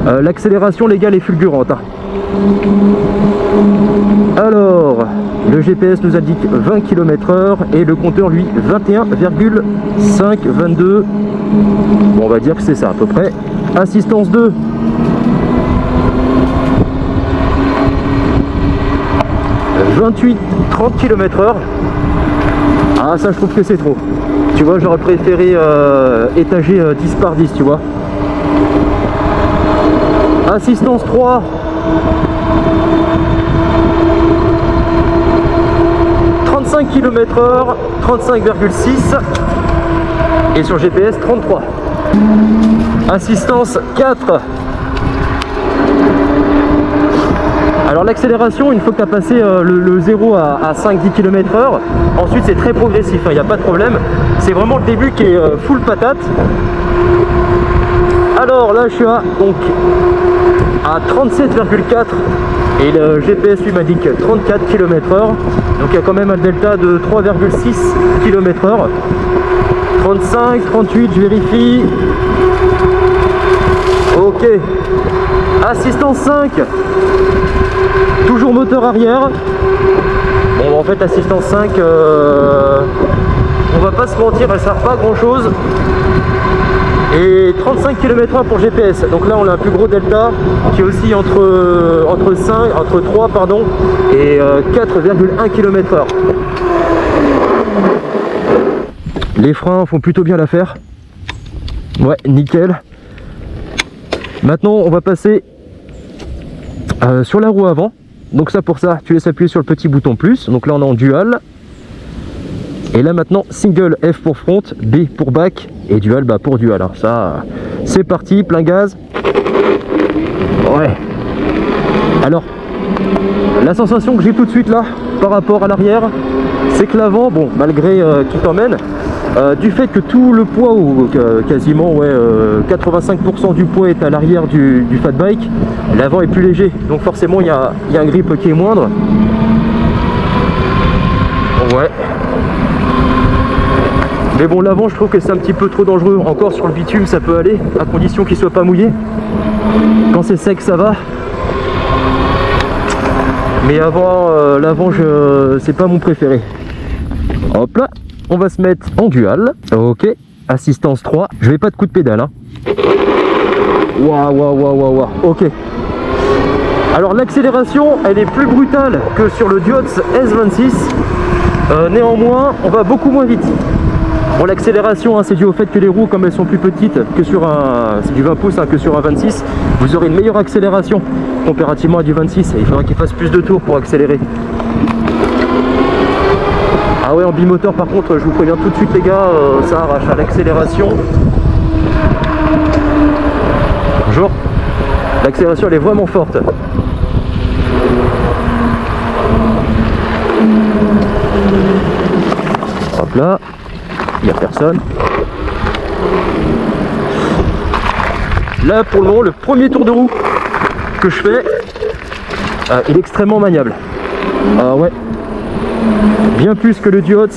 L'accélération légale est fulgurante. Hein. Alors, le GPS nous indique 20 km/h et le compteur lui 21,5, 22. Bon, on va dire que c'est ça à peu près. Assistance 2. « 28, 30 km/h. Ah, ça, je trouve que c'est trop. Tu vois, j'aurais préféré étager 10 par 10, tu vois. Assistance 3. 35 km/h, 35,6. Et sur GPS 33. Assistance 4. Alors l'accélération, une fois que tu as passé le 0 à 5-10 km/h, ensuite c'est très progressif, il n'y a pas de problème. C'est vraiment le début qui est full patate. Alors là je suis à 37,4 et le GPS lui m'indique 34 km/h. Donc il y a quand même un delta de 3,6 km/h. 35, 38, je vérifie. Ok. Assistance 5. Toujours moteur arrière. Bon en fait assistance 5, on va pas se mentir, elle sert pas à grand chose. Et 35 km/h pour GPS. Donc là on a un plus gros delta qui est aussi entre 3 pardon, et 4,1 km/h. Les freins font plutôt bien l'affaire. Ouais, nickel. Maintenant on va passer sur la roue avant. Donc ça, pour ça, tu laisses appuyer sur le petit bouton plus. Donc là on est en dual. Et là maintenant single, F pour front, B pour back et dual pour dual. Alors ça, c'est parti, plein gaz. Ouais. Alors, la sensation que j'ai tout de suite là par rapport à l'arrière, c'est que l'avant, bon, malgré qu'il t'emmène, du fait que tout le poids, ou quasiment 85% du poids est à l'arrière du fat bike, l'avant est plus léger, donc forcément il y a un grip qui est moindre. Ouais. Mais bon, l'avant je trouve que c'est un petit peu trop dangereux. Encore sur le bitume ça peut aller, à condition qu'il soit pas mouillé. Quand c'est sec ça va. Mais avant, l'avant c'est pas mon préféré. Hop là. On va se mettre en dual. Ok, assistance 3. Je vais pas de coup de pédale. Hein. Waouh. Ok. Alors l'accélération, elle est plus brutale que sur le Diots S26. Néanmoins, on va beaucoup moins vite. Bon, l'accélération, hein, c'est dû au fait que les roues, comme elles sont plus petites que sur un... C'est du 20 pouces hein, que sur un 26. Vous aurez une meilleure accélération comparativement à du 26. Et il faudra qu'il fasse plus de tours pour accélérer. Ah ouais, en bimoteur par contre, je vous préviens tout de suite les gars, ça arrache à l'accélération. Bonjour. L'accélération elle est vraiment forte. Hop là, il n'y a personne. Là pour le moment, le premier tour de roue que je fais, il est extrêmement maniable. Ah ouais. Bien plus que le Diots,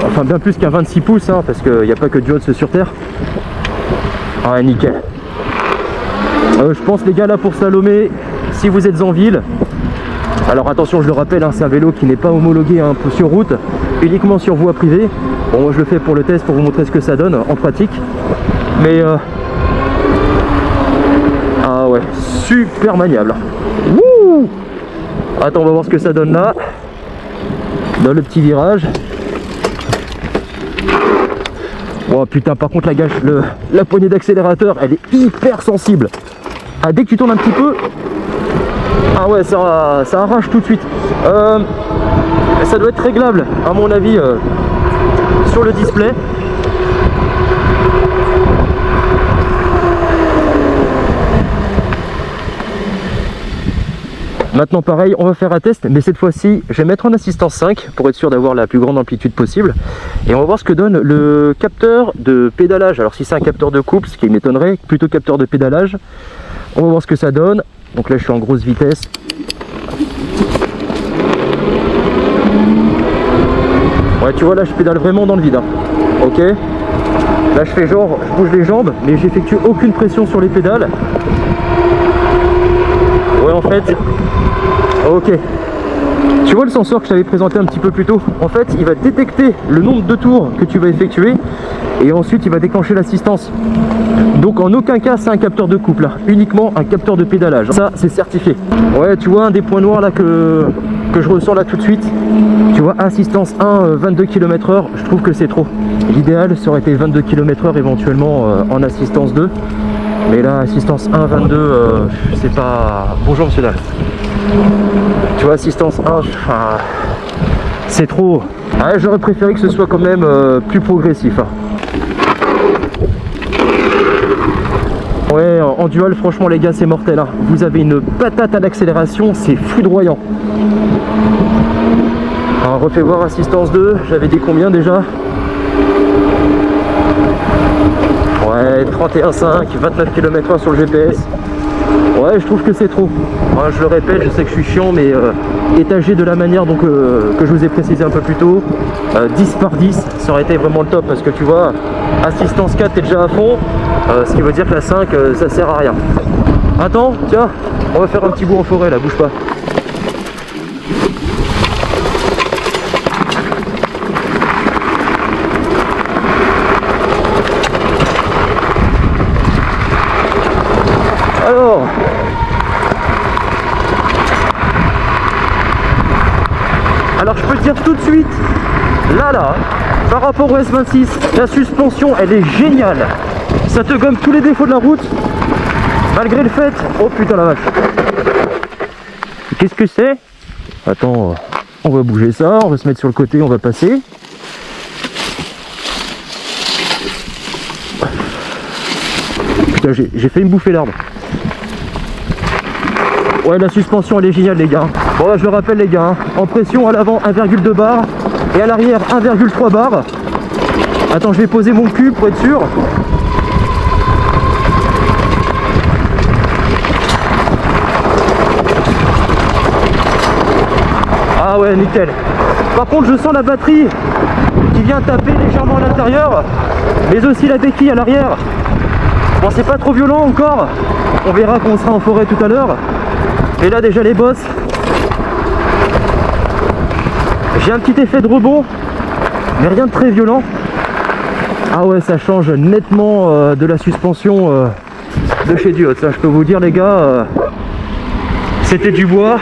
enfin bien plus qu'un 26 pouces, hein, parce qu'il n'y a pas que Diots sur terre. Ah nickel. Je pense les gars là pour slalomer, si vous êtes en ville, alors attention je le rappelle, hein, c'est un vélo qui n'est pas homologué hein, sur route, uniquement sur voie privée. Bon moi je le fais pour le test, pour vous montrer ce que ça donne en pratique. Mais ah ouais, super maniable. Wouh. Attends, on va voir ce que ça donne là. Dans le petit virage. Oh putain, par contre la poignée d'accélérateur elle est hyper sensible. Ah, dès que tu tournes un petit peu, ah ouais, ça arrache tout de suite. Ça doit être réglable à mon avis sur le display. Maintenant pareil, on va faire un test, mais cette fois-ci, je vais mettre en assistance 5 pour être sûr d'avoir la plus grande amplitude possible. Et on va voir ce que donne le capteur de pédalage. Alors si c'est un capteur de couple, ce qui m'étonnerait, plutôt capteur de pédalage. On va voir ce que ça donne. Donc là, je suis en grosse vitesse. Ouais, tu vois, là, je pédale vraiment dans le vide. Hein. Ok. Là, je fais genre, je bouge les jambes, mais j'effectue aucune pression sur les pédales. Ouais, en fait... Ok. Tu vois le senseur que je t'avais présenté un petit peu plus tôt? En fait, il va détecter le nombre de tours que tu vas effectuer et ensuite il va déclencher l'assistance. Donc en aucun cas c'est un capteur de couple, uniquement un capteur de pédalage. Ça c'est certifié. Ouais, tu vois un des points noirs là que je ressens là tout de suite. Tu vois, assistance 1, 22 km/h, je trouve que c'est trop. L'idéal ça aurait été 22 km/h éventuellement en assistance 2. Mais là, assistance 1, 22, c'est pas... Bonjour monsieur Dalle. Tu vois, assistance 1, enfin, c'est trop. Ouais, j'aurais préféré que ce soit quand même plus progressif. Hein. Ouais, en dual, franchement les gars, c'est mortel. Hein. Vous avez une patate à l'accélération, c'est foudroyant. Alors, refais voir assistance 2, j'avais dit combien déjà? Ouais, 31,5, 29 km/h sur le GPS. Ouais, je trouve que c'est trop. Moi, je le répète, je sais que je suis chiant, mais étagé de la manière donc, que je vous ai précisé un peu plus tôt, 10 par 10, ça aurait été vraiment le top, parce que tu vois, assistance 4, t'es déjà à fond, ce qui veut dire que la 5, ça sert à rien. Attends, tiens, on va faire un petit bout en forêt là, bouge pas. Alors je peux te dire tout de suite, là, par rapport au S26, la suspension elle est géniale. Ça te gomme tous les défauts de la route, malgré le fait... Oh putain la vache. Qu'est-ce que c'est? Attends, on va bouger ça, on va se mettre sur le côté, on va passer. Putain, j'ai fait une bouffée l'arbre. Ouais, la suspension elle est géniale les gars. Bon là, je le rappelle les gars, hein. En pression à l'avant 1,2 bar et à l'arrière 1,3 bar. Attends, je vais poser mon cul pour être sûr. Ah ouais, nickel. Par contre, je sens la batterie qui vient taper légèrement à l'intérieur, mais aussi la béquille à l'arrière. Bon, c'est pas trop violent encore. On verra quand on sera en forêt tout à l'heure. Et là déjà les bosses, j'ai un petit effet de rebond, mais rien de très violent. Ah ouais, ça change nettement de la suspension de chez Diot. Ça, je peux vous dire les gars, c'était du bois.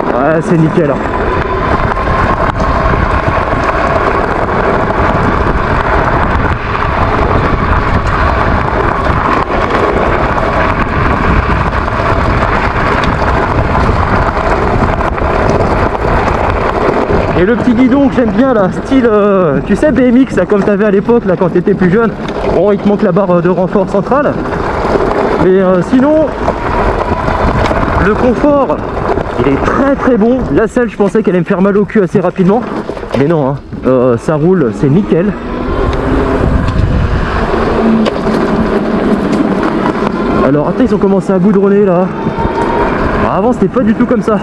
Ouais, c'est nickel. Et le petit guidon que j'aime bien là, style, tu sais BMX là, comme tu avais à l'époque là quand tu étais plus jeune. Bon, il te manque la barre de renfort centrale. Mais sinon, le confort, il est très très bon. La selle, je pensais qu'elle allait me faire mal au cul assez rapidement. Mais non, hein, ça roule, c'est nickel. Alors attends, ils ont commencé à goudronner là. Avant c'était pas du tout comme ça.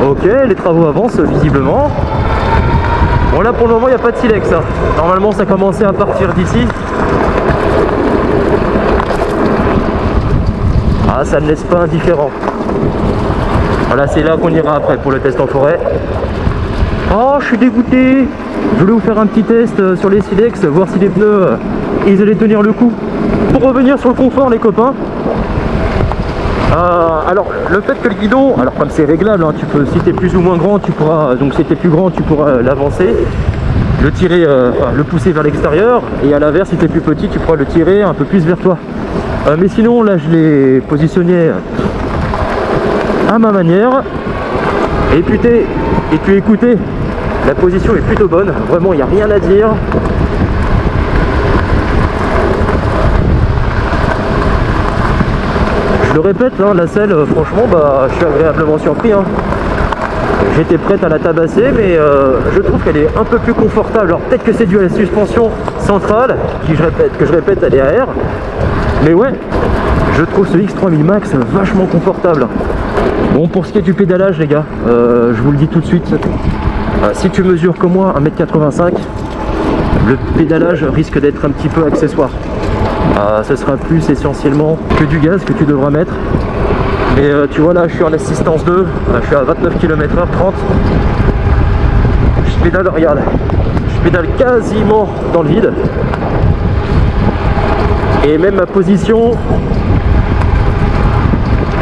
Ok, les travaux avancent visiblement. Bon là pour le moment il n'y a pas de silex. Hein. Normalement ça commençait à partir d'ici. Ah, ça ne laisse pas indifférent. Voilà, c'est là qu'on ira après pour le test en forêt. Oh, je suis dégoûté. Je voulais vous faire un petit test sur les silex, voir si les pneus ils allaient tenir le coup. Pour revenir sur le confort les copains. Alors le fait que le guidon, alors comme c'est réglable, hein, tu peux, si tu es plus ou moins grand, tu pourras, donc si tu es plus grand, tu pourras l'avancer, le tirer, enfin, le pousser vers l'extérieur, et à l'inverse, si tu es plus petit, tu pourras le tirer un peu plus vers toi. Mais sinon, là, je l'ai positionné à ma manière, et puis écoutez, la position est plutôt bonne, vraiment, il n'y a rien à dire. Je le répète, hein, la selle, franchement, bah, je suis agréablement surpris. Hein. J'étais prête à la tabasser, mais je trouve qu'elle est un peu plus confortable. Alors peut-être que c'est dû à la suspension centrale, que je répète, elle est à air. Mais ouais, je trouve ce X3000 Max vachement confortable. Bon, pour ce qui est du pédalage, les gars, je vous le dis tout de suite, si tu mesures comme moi 1m85, le pédalage risque d'être un petit peu accessoire. Ce sera plus essentiellement que du gaz que tu devras mettre. Mais tu vois là, je suis en assistance 2, je suis à 29 km/h, 30. Je pédale, regarde, je pédale quasiment dans le vide. Et même ma position,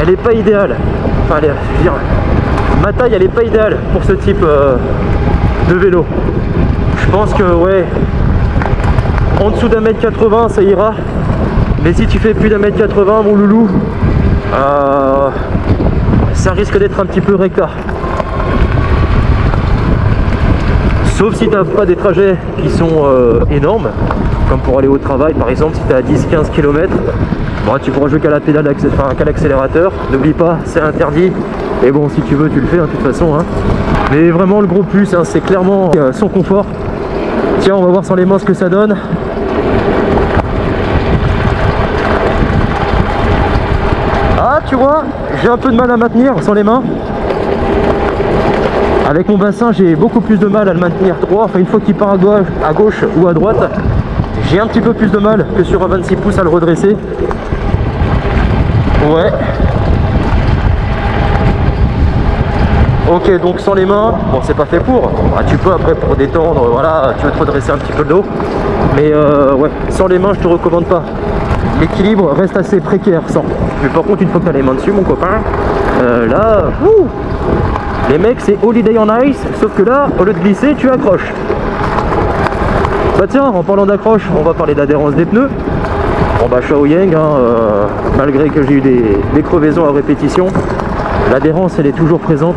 elle n'est pas idéale. Enfin, je veux dire, ma taille, elle n'est pas idéale pour ce type de vélo. pense que ouais, en dessous d'1m80 ça ira. Mais si tu fais plus d'1m80 mon loulou, ça risque d'être un petit peu recta. Sauf si tu n'as pas des trajets qui sont énormes, comme pour aller au travail par exemple. Si tu es à 10-15 km, bon, tu pourras jouer qu'à la pédale, qu'à l'accélérateur. N'oublie pas, c'est interdit. Et bon, si tu veux, tu le fais de toute façon. Hein. Mais vraiment, le gros plus, hein, c'est clairement son confort. Tiens, on va voir sans les mains ce que ça donne. Ah, tu vois, j'ai un peu de mal à maintenir sans les mains. Avec mon bassin, j'ai beaucoup plus de mal à le maintenir droit. Enfin, une fois qu'il part à gauche ou à droite, j'ai un petit peu plus de mal que sur un 26 pouces à le redresser. Ouais. Ok, donc sans les mains, bon, c'est pas fait pour. Ah, tu peux après pour détendre, voilà, tu veux te redresser un petit peu le dos. Mais ouais, sans les mains, je te recommande pas. L'équilibre reste assez précaire sans. Mais par contre, une fois que tu as les mains dessus, mon copain, là, les mecs, c'est holiday on ice, sauf que là, au lieu de glisser, tu accroches. Bah tiens, en parlant d'accroche, on va parler d'adhérence des pneus. Bon bah Shaoyang, hein, malgré que j'ai eu des crevaisons à répétition, l'adhérence elle est toujours présente.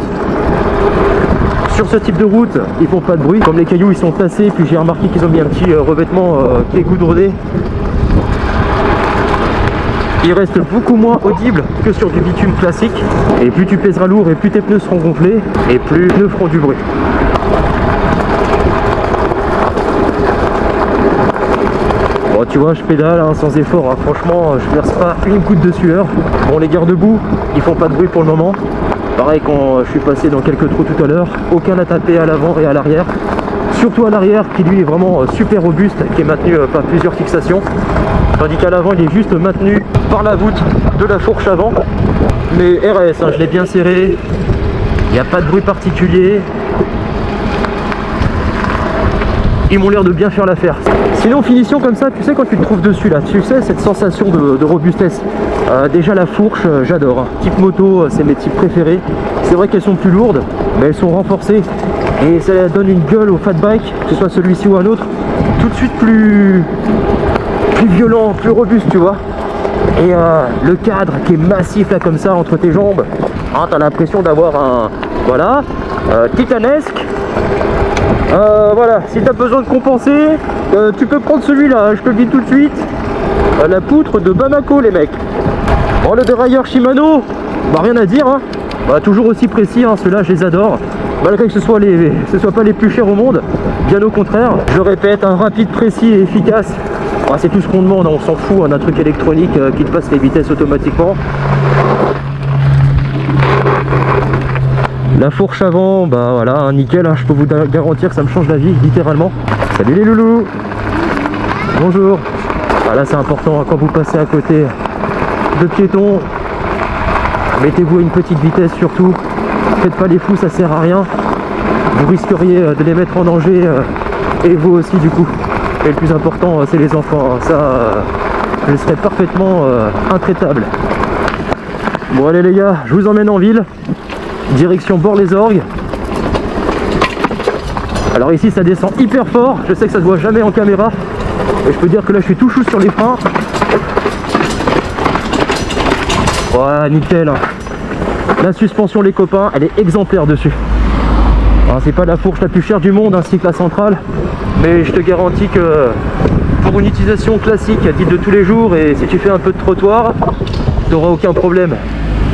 Sur ce type de route, ils font pas de bruit. Comme les cailloux ils sont tassés, puis j'ai remarqué qu'ils ont mis un petit revêtement qui est goudronné. Il reste beaucoup moins audible que sur du bitume classique. Et plus tu pèseras lourd et plus tes pneus seront gonflés et plus les pneus feront du bruit. Bon, tu vois, je pédale hein, sans effort. Hein. Franchement, je verse pas une goutte de sueur. Bon, les garde-boue, ils font pas de bruit pour le moment. Pareil quand je suis passé dans quelques trous tout à l'heure. Aucun n'a tapé à l'avant et à l'arrière. Surtout à l'arrière qui lui est vraiment super robuste, qui est maintenu par plusieurs fixations. Tandis qu'à l'avant il est juste maintenu par la voûte de la fourche avant. Mais RS, hein, je l'ai bien serré. Il n'y a pas de bruit particulier. Ils m'ont l'air de bien faire l'affaire. Sinon finition comme ça, tu sais quand tu te trouves dessus là, tu sais cette sensation de robustesse. Déjà la fourche, j'adore. Hein. Type moto, c'est mes types préférés. C'est vrai qu'elles sont plus lourdes, mais elles sont renforcées. Et ça donne une gueule au fat bike, que ce soit celui-ci ou un autre, tout de suite plus violent, plus robuste, tu vois. Et le cadre qui est massif là comme ça entre tes jambes, hein, t'as l'impression d'avoir un, voilà, titanesque. Voilà, si t'as besoin de compenser, tu peux prendre celui-là, je te le dis tout de suite. La poutre de Bamako les mecs. Bon, le dérailleur Shimano, bah rien à dire, hein. Bah, toujours aussi précis, hein. Ceux-là je les adore. Malgré que ce soit pas les plus chers au monde, bien au contraire. Je répète, un rapide, précis et efficace. Bah, c'est tout ce qu'on demande, hein. On s'en fout, hein, d'un truc électronique qui te passe les vitesses automatiquement. La fourche avant, bah voilà, hein, nickel, hein, je peux vous garantir que ça me change la vie, littéralement. Salut les loulous. Bonjour. Ah, là c'est important, hein, quand vous passez à côté de piétons, mettez-vous à une petite vitesse surtout. Faites pas les fous, ça sert à rien. Vous risqueriez de les mettre en danger et vous aussi du coup. Et le plus important, c'est les enfants. Hein. Ça, je serai parfaitement intraitable. Bon allez les gars, je vous emmène en ville. Direction Bord-les-Orgues. Alors ici ça descend hyper fort, je sais que ça se voit jamais en caméra. Et je peux dire que là je suis tout chou sur les freins. Ouais, nickel. La suspension les copains, elle est exemplaire dessus. C'est pas la fourche la plus chère du monde ainsi que la centrale. Mais je te garantis que pour une utilisation classique, dite de tous les jours, et si tu fais un peu de trottoir, tu n'auras aucun problème.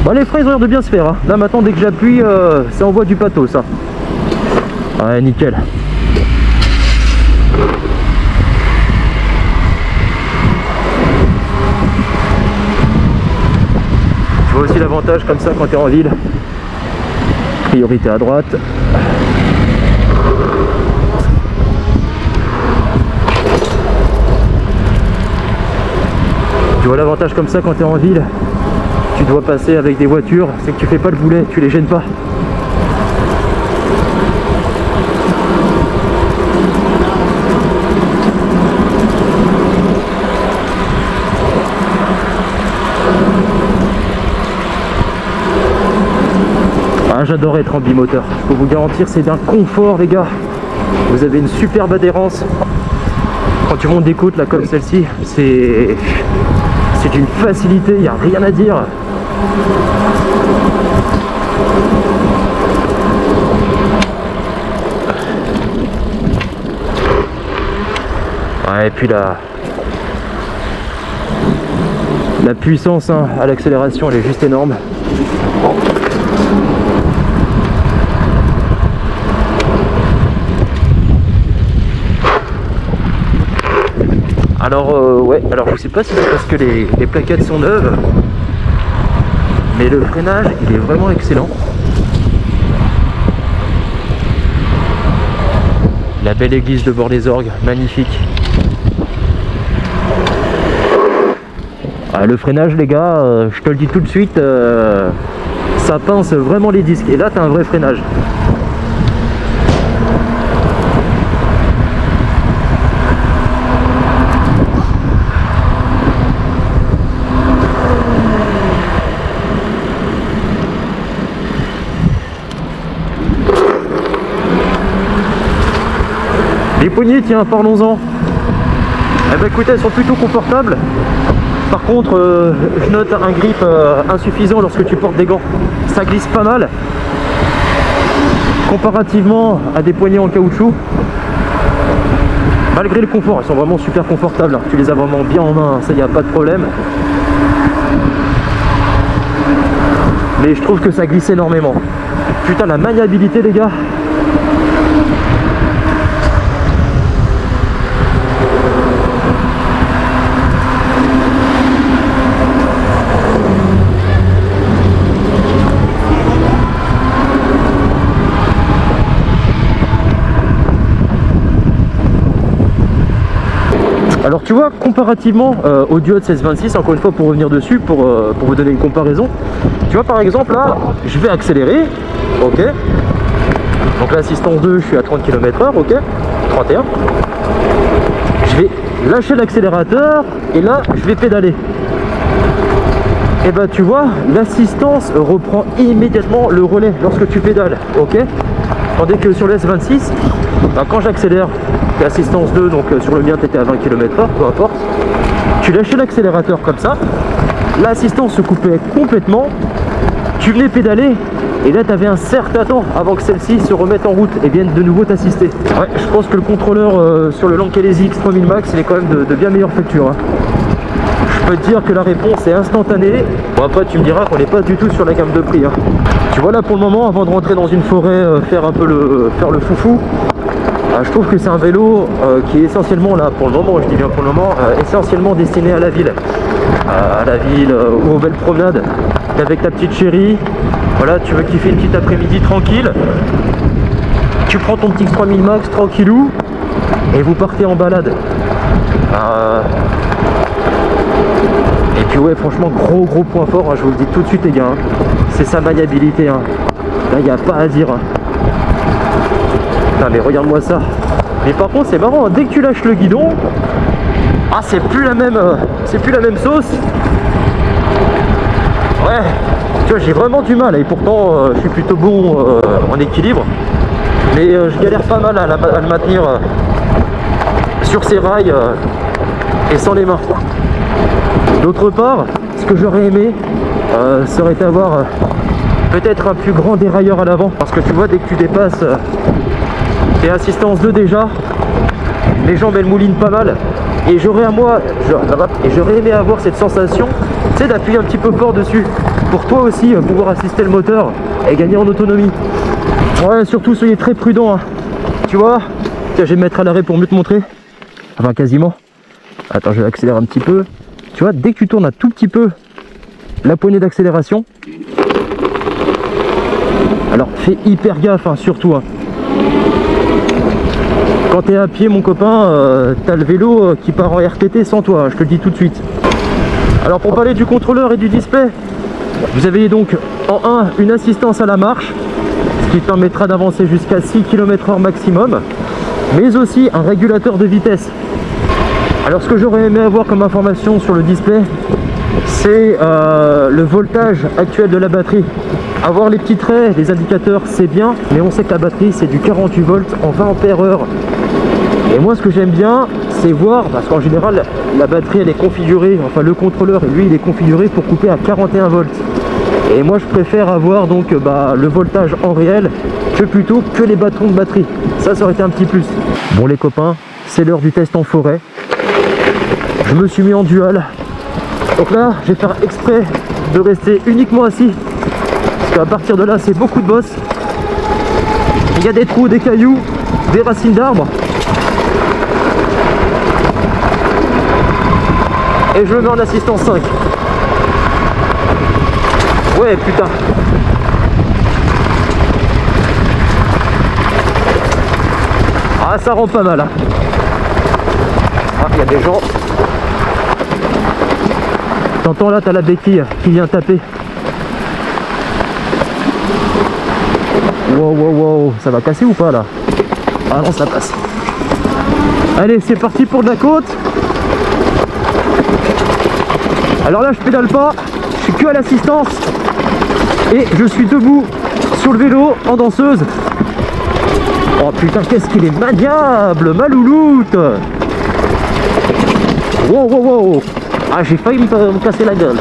Bon, les freins ils ont l'air de bien se faire. Hein. Là maintenant dès que j'appuie, ça envoie du pathos ça. Ouais, nickel. Tu vois aussi l'avantage comme ça quand tu es en ville. Priorité à droite. Tu vois l'avantage comme ça quand tu es en ville. Tu dois passer avec des voitures, c'est que tu fais pas le boulet, tu les gênes pas. Ah, j'adore être en bimoteur, je peux vous garantir c'est d'un confort les gars. Vous avez une superbe adhérence. Quand tu montes des côtes là comme celle-ci, c'est d'une facilité, il n'y a rien à dire. Ouais, et puis la puissance hein, à l'accélération, elle est juste énorme. Alors ouais, alors je sais pas si c'est parce que les plaquettes sont neuves, mais le freinage il est vraiment excellent. La belle église de Bord-les-Orgues, magnifique. Ah, le freinage les gars, je te le dis tout de suite, ça pince vraiment les disques et là t'as un vrai freinage. Les poignées, tiens, parlons-en. Eh ben écoutez, elles sont plutôt confortables. Par contre, je note un grip insuffisant lorsque tu portes des gants. Ça glisse pas mal. Comparativement à des poignées en caoutchouc. Malgré le confort, elles sont vraiment super confortables. Tu les as vraiment bien en main, ça y a pas de problème. Mais je trouve que ça glisse énormément. Putain, la maniabilité les gars. Alors tu vois, comparativement au Duo 1626, encore une fois pour revenir dessus, pour vous donner une comparaison, tu vois par exemple là, je vais accélérer, ok, donc l'assistance 2, je suis à 30 km/h, ok, 31, je vais lâcher l'accélérateur et là, je vais pédaler. Et bah tu vois, l'assistance reprend immédiatement le relais lorsque tu pédales, ok, tandis que sur le S26, bah, quand j'accélère, l'assistance 2, donc sur le mien tu étais à 20 km/h, peu importe, tu lâchais l'accélérateur comme ça, l'assistance se coupait complètement, tu venais pédaler et là tu avais un certain temps avant que celle-ci se remette en route et vienne de nouveau t'assister. Ouais, je pense que le contrôleur sur le Lankalesi X3000 Max il est quand même de bien meilleure facture, hein. Je peux te dire que la réponse est instantanée. Bon après tu me diras qu'on n'est pas du tout sur la gamme de prix, hein. Tu vois là pour le moment, avant de rentrer dans une forêt, faire le foufou, je trouve que c'est un vélo qui est essentiellement là, pour le moment, je dis bien pour le moment, essentiellement destiné à la ville. Ou aux belles promenades. Avec ta petite chérie, voilà, tu veux kiffer une petite après-midi tranquille. Tu prends ton petit X3000 Max tranquillou et vous partez en balade. Et puis ouais, franchement, gros point fort, hein, je vous le dis tout de suite les gars, hein, c'est sa maniabilité, hein. Là il n'y a pas à dire, hein. Putain, mais regarde-moi ça. Mais par contre c'est marrant, hein, dès que tu lâches le guidon, c'est plus la même sauce. Ouais, tu vois, j'ai vraiment du mal et pourtant je suis plutôt bon en équilibre, mais je galère pas mal à le maintenir sur ses rails et sans les mains. D'autre part, ce que j'aurais aimé serait d'avoir peut-être un plus grand dérailleur à l'avant, parce que tu vois, dès que tu dépasses tes assistances 2 déjà, les jambes elles moulinent pas mal et j'aurais aimé avoir cette sensation, tu sais, d'appuyer un petit peu fort dessus pour toi aussi pouvoir assister le moteur et gagner en autonomie. Ouais, surtout soyez très prudent, hein. Tu vois, tiens, je vais me mettre à l'arrêt pour mieux te montrer, enfin quasiment. Attends, je vais accélérer un petit peu. Tu vois, dès que tu tournes un tout petit peu la poignée d'accélération, alors fais hyper gaffe, hein, surtout, hein. Quand tu es à pied mon copain, t'as le vélo qui part en RTT sans toi, hein, je te le dis tout de suite. Alors pour parler du contrôleur et du display, vous avez donc en 1 une assistance à la marche, ce qui te permettra d'avancer jusqu'à 6 km/h maximum, mais aussi un régulateur de vitesse. Alors ce que j'aurais aimé avoir comme information sur le display, c'est le voltage actuel de la batterie. Avoir les petits traits, les indicateurs, c'est bien, mais on sait que la batterie c'est du 48 volts en 20 ampères-heure. Et moi ce que j'aime bien, c'est voir, parce qu'en général la batterie elle est configurée, enfin le contrôleur lui il est configuré pour couper à 41 volts. Et moi je préfère avoir donc le voltage en réel que plutôt que les bâtons de batterie. Ça aurait été un petit plus. Bon les copains, c'est l'heure du test en forêt. Je me suis mis en dual. Donc là, je vais faire exprès de rester uniquement assis. Parce qu'à partir de là, c'est beaucoup de bosses. Il y a des trous, des cailloux, des racines d'arbres. Et je me mets en assistance 5. Ouais, putain. Ah, ça rend pas mal. Hein. Ah, il y a des gens. T'entends là, t'as la béquille qui vient taper. Wow, wow, wow. Ça va casser ou pas là? Ah non, ça passe. Allez, c'est parti pour de la côte. Alors là, je pédale pas. Je suis que à l'assistance. Et je suis debout sur le vélo en danseuse. Oh putain, qu'est-ce qu'il est maniable, ma louloute. Wow, wow, wow. Ah, j'ai failli me casser la gueule.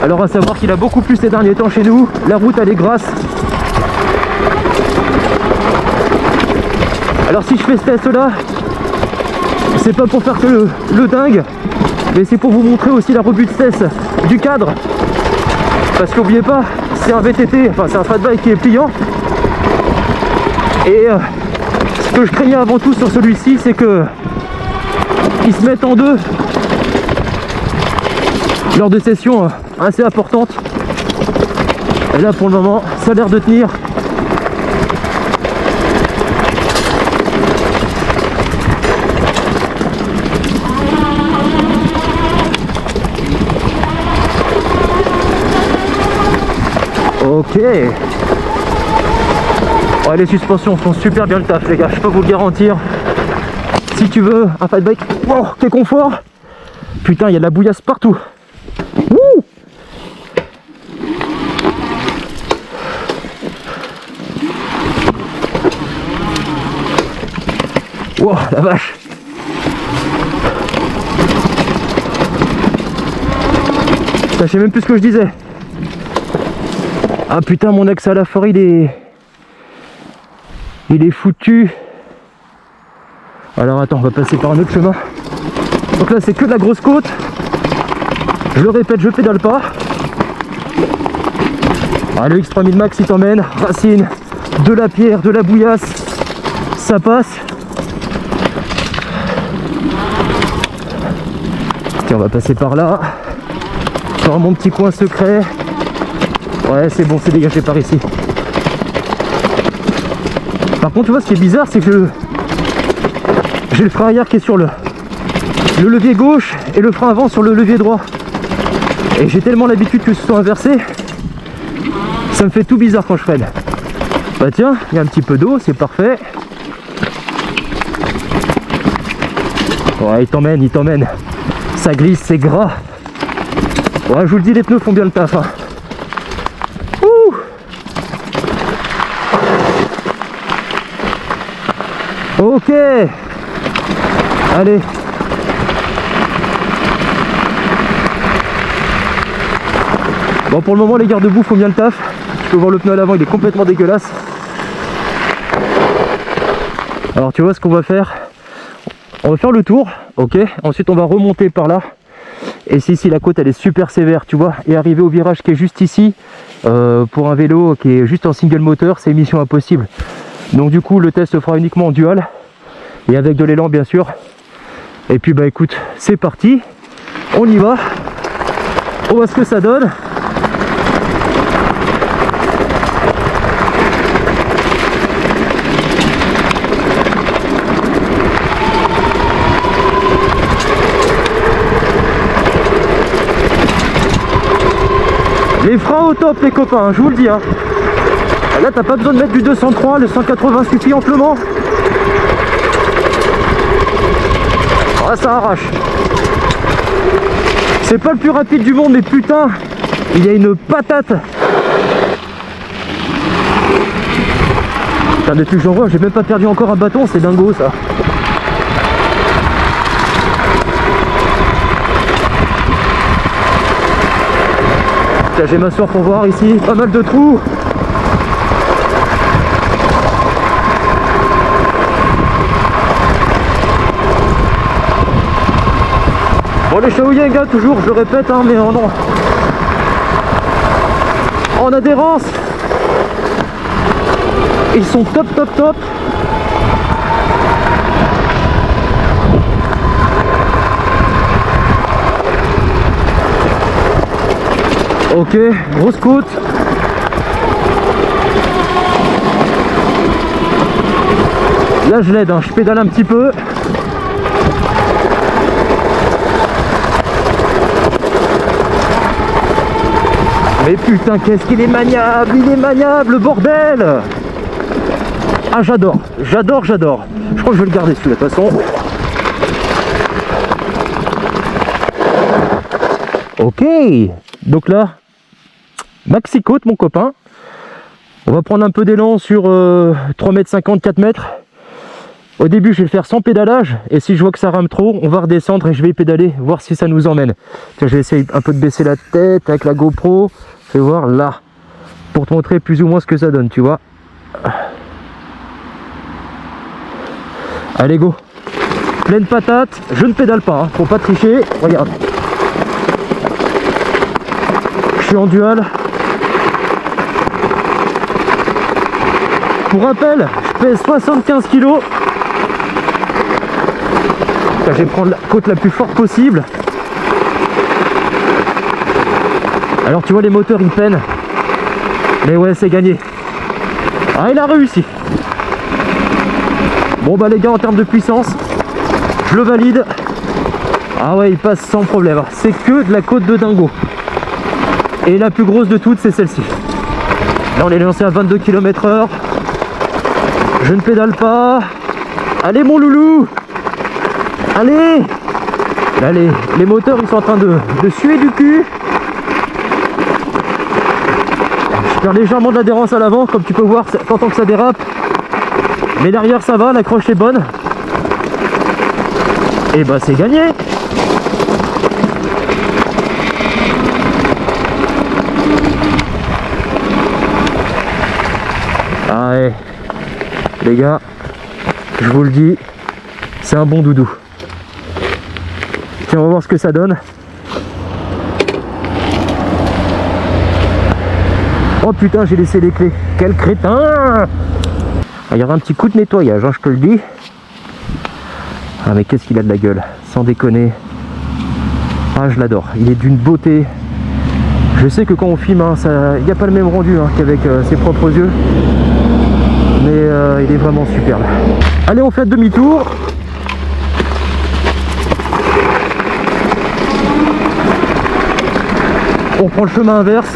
Alors à savoir qu'il a beaucoup plu ces derniers temps chez nous. La route elle est grasse. Alors si je fais ce test là, c'est pas pour faire que le dingue, mais c'est pour vous montrer aussi la robustesse du cadre. Parce qu'oubliez pas, c'est un VTT, enfin c'est un fat bike qui est pliant. Et ce que je craignais avant tout sur celui-ci, c'est que il se mette en deux lors de sessions assez importantes. Et là pour le moment, ça a l'air de tenir. Ok. Oh, les suspensions font super bien le taf les gars, je peux vous le garantir. Si tu veux un fat bike, oh, quel confort. Putain, il y a de la bouillasse partout. Wouh. Wow, la vache. Putain, je sais même plus ce que je disais. Ah putain, mon accès à la forêt il est foutu. Alors attends, on va passer par un autre chemin. Donc là c'est que de la grosse côte. Je le répète, je pédale pas. Ah, le X3000 Max il t'emmène. Racine, de la pierre, de la bouillasse. Ça passe. Tiens, on va passer par là. Dans mon petit coin secret. Ouais, c'est bon, c'est dégagé par ici. Par contre, tu vois, ce qui est bizarre, c'est que j'ai le frein arrière qui est sur le levier gauche et le frein avant sur le levier droit. Et j'ai tellement l'habitude que ce soit inversé, ça me fait tout bizarre quand je freine. Bah tiens, il y a un petit peu d'eau, c'est parfait. Ouais, il t'emmène. Ça glisse, c'est gras. Ouais, je vous le dis, les pneus font bien le taf. Hein. Ouh. Ok. Allez. Bon, pour le moment, les garde-boue font bien le taf. Je peux voir le pneu à l'avant, il est complètement dégueulasse. Alors, tu vois ce qu'on va faire? On va faire le tour, ok. Ensuite, on va remonter par là. Et si la côte, elle est super sévère, tu vois. Et arriver au virage qui est juste ici, pour un vélo qui est juste en single moteur, c'est mission impossible. Donc, du coup, le test se fera uniquement en dual. Et avec de l'élan, bien sûr. Et puis, bah écoute, c'est parti. On y va. On voit ce que ça donne. Les freins au top les copains, je vous le dis hein. Là t'as pas besoin de mettre du 203, le 180 suffit amplement. Ah, ça arrache. C'est pas le plus rapide du monde, mais putain, il y a une patate. Putain, depuis que j'en vois, j'ai même pas perdu encore un bâton, c'est dingo ça. Putain, je vais m'asseoir pour voir ici, pas mal de trous. Bon, les Shaoyang, hein, toujours, je le répète, hein, mais en adhérence, ils sont top, top, top. Ok, grosse côte. Là, je l'aide, hein, je pédale un petit peu. Mais putain, qu'est-ce qu'il est maniable, il est maniable, bordel! Ah, j'adore, j'adore, j'adore. Je crois que je vais le garder celui-là, de toute façon. Ok, donc là, maxi côte, mon copain. On va prendre un peu d'élan sur 3,50 m, 4 mètres. Au début, je vais le faire sans pédalage, et si je vois que ça rame trop, on va redescendre et je vais pédaler, voir si ça nous emmène. Tiens, je vais essayer un peu de baisser la tête avec la GoPro. Fais voir là, pour te montrer plus ou moins ce que ça donne, tu vois. Allez, go. Pleine patate, je ne pédale pas, hein. Faut pas tricher, regarde. Je suis en dual. Pour rappel, je pèse 75 kg. Je vais prendre la côte la plus forte possible. Alors tu vois, les moteurs ils peinent. Mais ouais, c'est gagné. Ah, il a réussi. Bon bah les gars, en termes de puissance, je le valide. Ah ouais, il passe sans problème. C'est que de la côte de dingo. Et la plus grosse de toutes, c'est celle-ci. Là on est lancé à 22 km/h. Je ne pédale pas. Allez mon loulou. Allez. Là les moteurs ils sont en train de suer du cul. Je perds légèrement de l'adhérence à l'avant, comme tu peux voir, t'entends que ça dérape. Mais derrière ça va, l'accroche est bonne. Et bah c'est gagné. Ah ouais, les gars, je vous le dis, c'est un bon doudou. Tiens, on va voir ce que ça donne. Oh putain, j'ai laissé les clés. Quel crétin! Il y aura un petit coup de nettoyage, hein, je te le dis. Ah mais qu'est-ce qu'il a de la gueule, sans déconner. Ah, je l'adore, il est d'une beauté. Je sais que quand on filme, hein, il n'y a pas le même rendu, hein, qu'avec ses propres yeux. Mais il est vraiment superbe. Allez, on fait demi-tour. On prend le chemin inverse.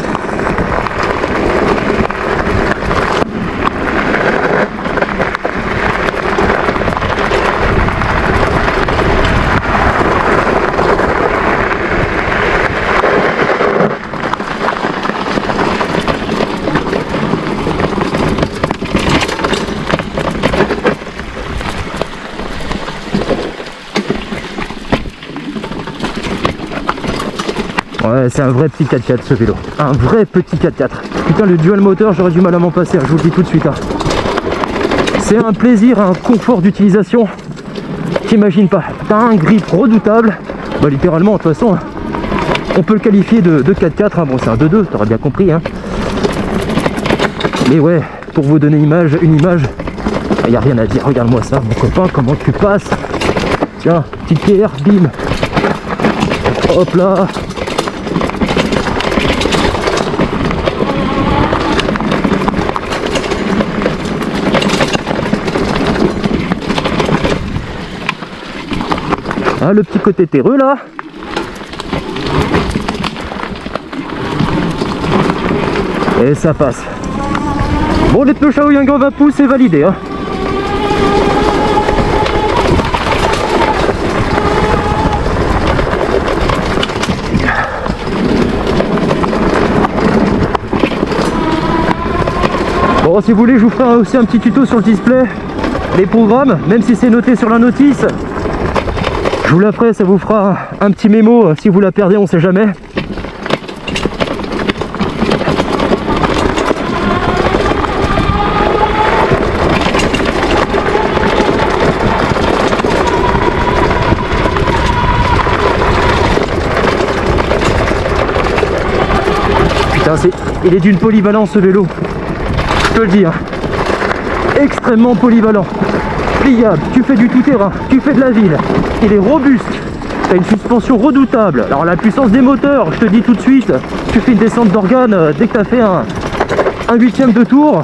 Ouais, c'est un vrai petit 4x4 ce vélo. Un vrai petit 4x4. Putain, le dual moteur, j'aurais du mal à m'en passer, je vous le dis tout de suite. Hein. C'est un plaisir, un confort d'utilisation. T'imagines pas. T'as un grip redoutable. Bah littéralement, de toute façon, on peut le qualifier de 4x4. Hein. Bon, c'est un 2.2, t'auras bien compris. Hein. Mais ouais, pour vous donner une image, il n'y a rien à dire. Regarde-moi ça, mon copain, comment tu passes. Tiens, petite pierre, bim. Hop là. Ah, le petit côté terreux là. Et ça passe. Bon, les pneus Shaoyang en 20 pouces, c'est validé. Hein. Bon, si vous voulez, je vous ferai aussi un petit tuto sur le display, les programmes, même si c'est noté sur la notice. Je vous la ferai, ça vous fera un petit mémo si vous la perdez, on sait jamais. Putain, il est d'une polyvalence ce vélo, je te le dis, hein. Extrêmement polyvalent, pliable, tu fais du tout-terrain, tu fais de la ville, il est robuste, tu as une suspension redoutable. Alors la puissance des moteurs, je te dis tout de suite, tu fais une descente d'organes dès que tu as fait un 8e de tour.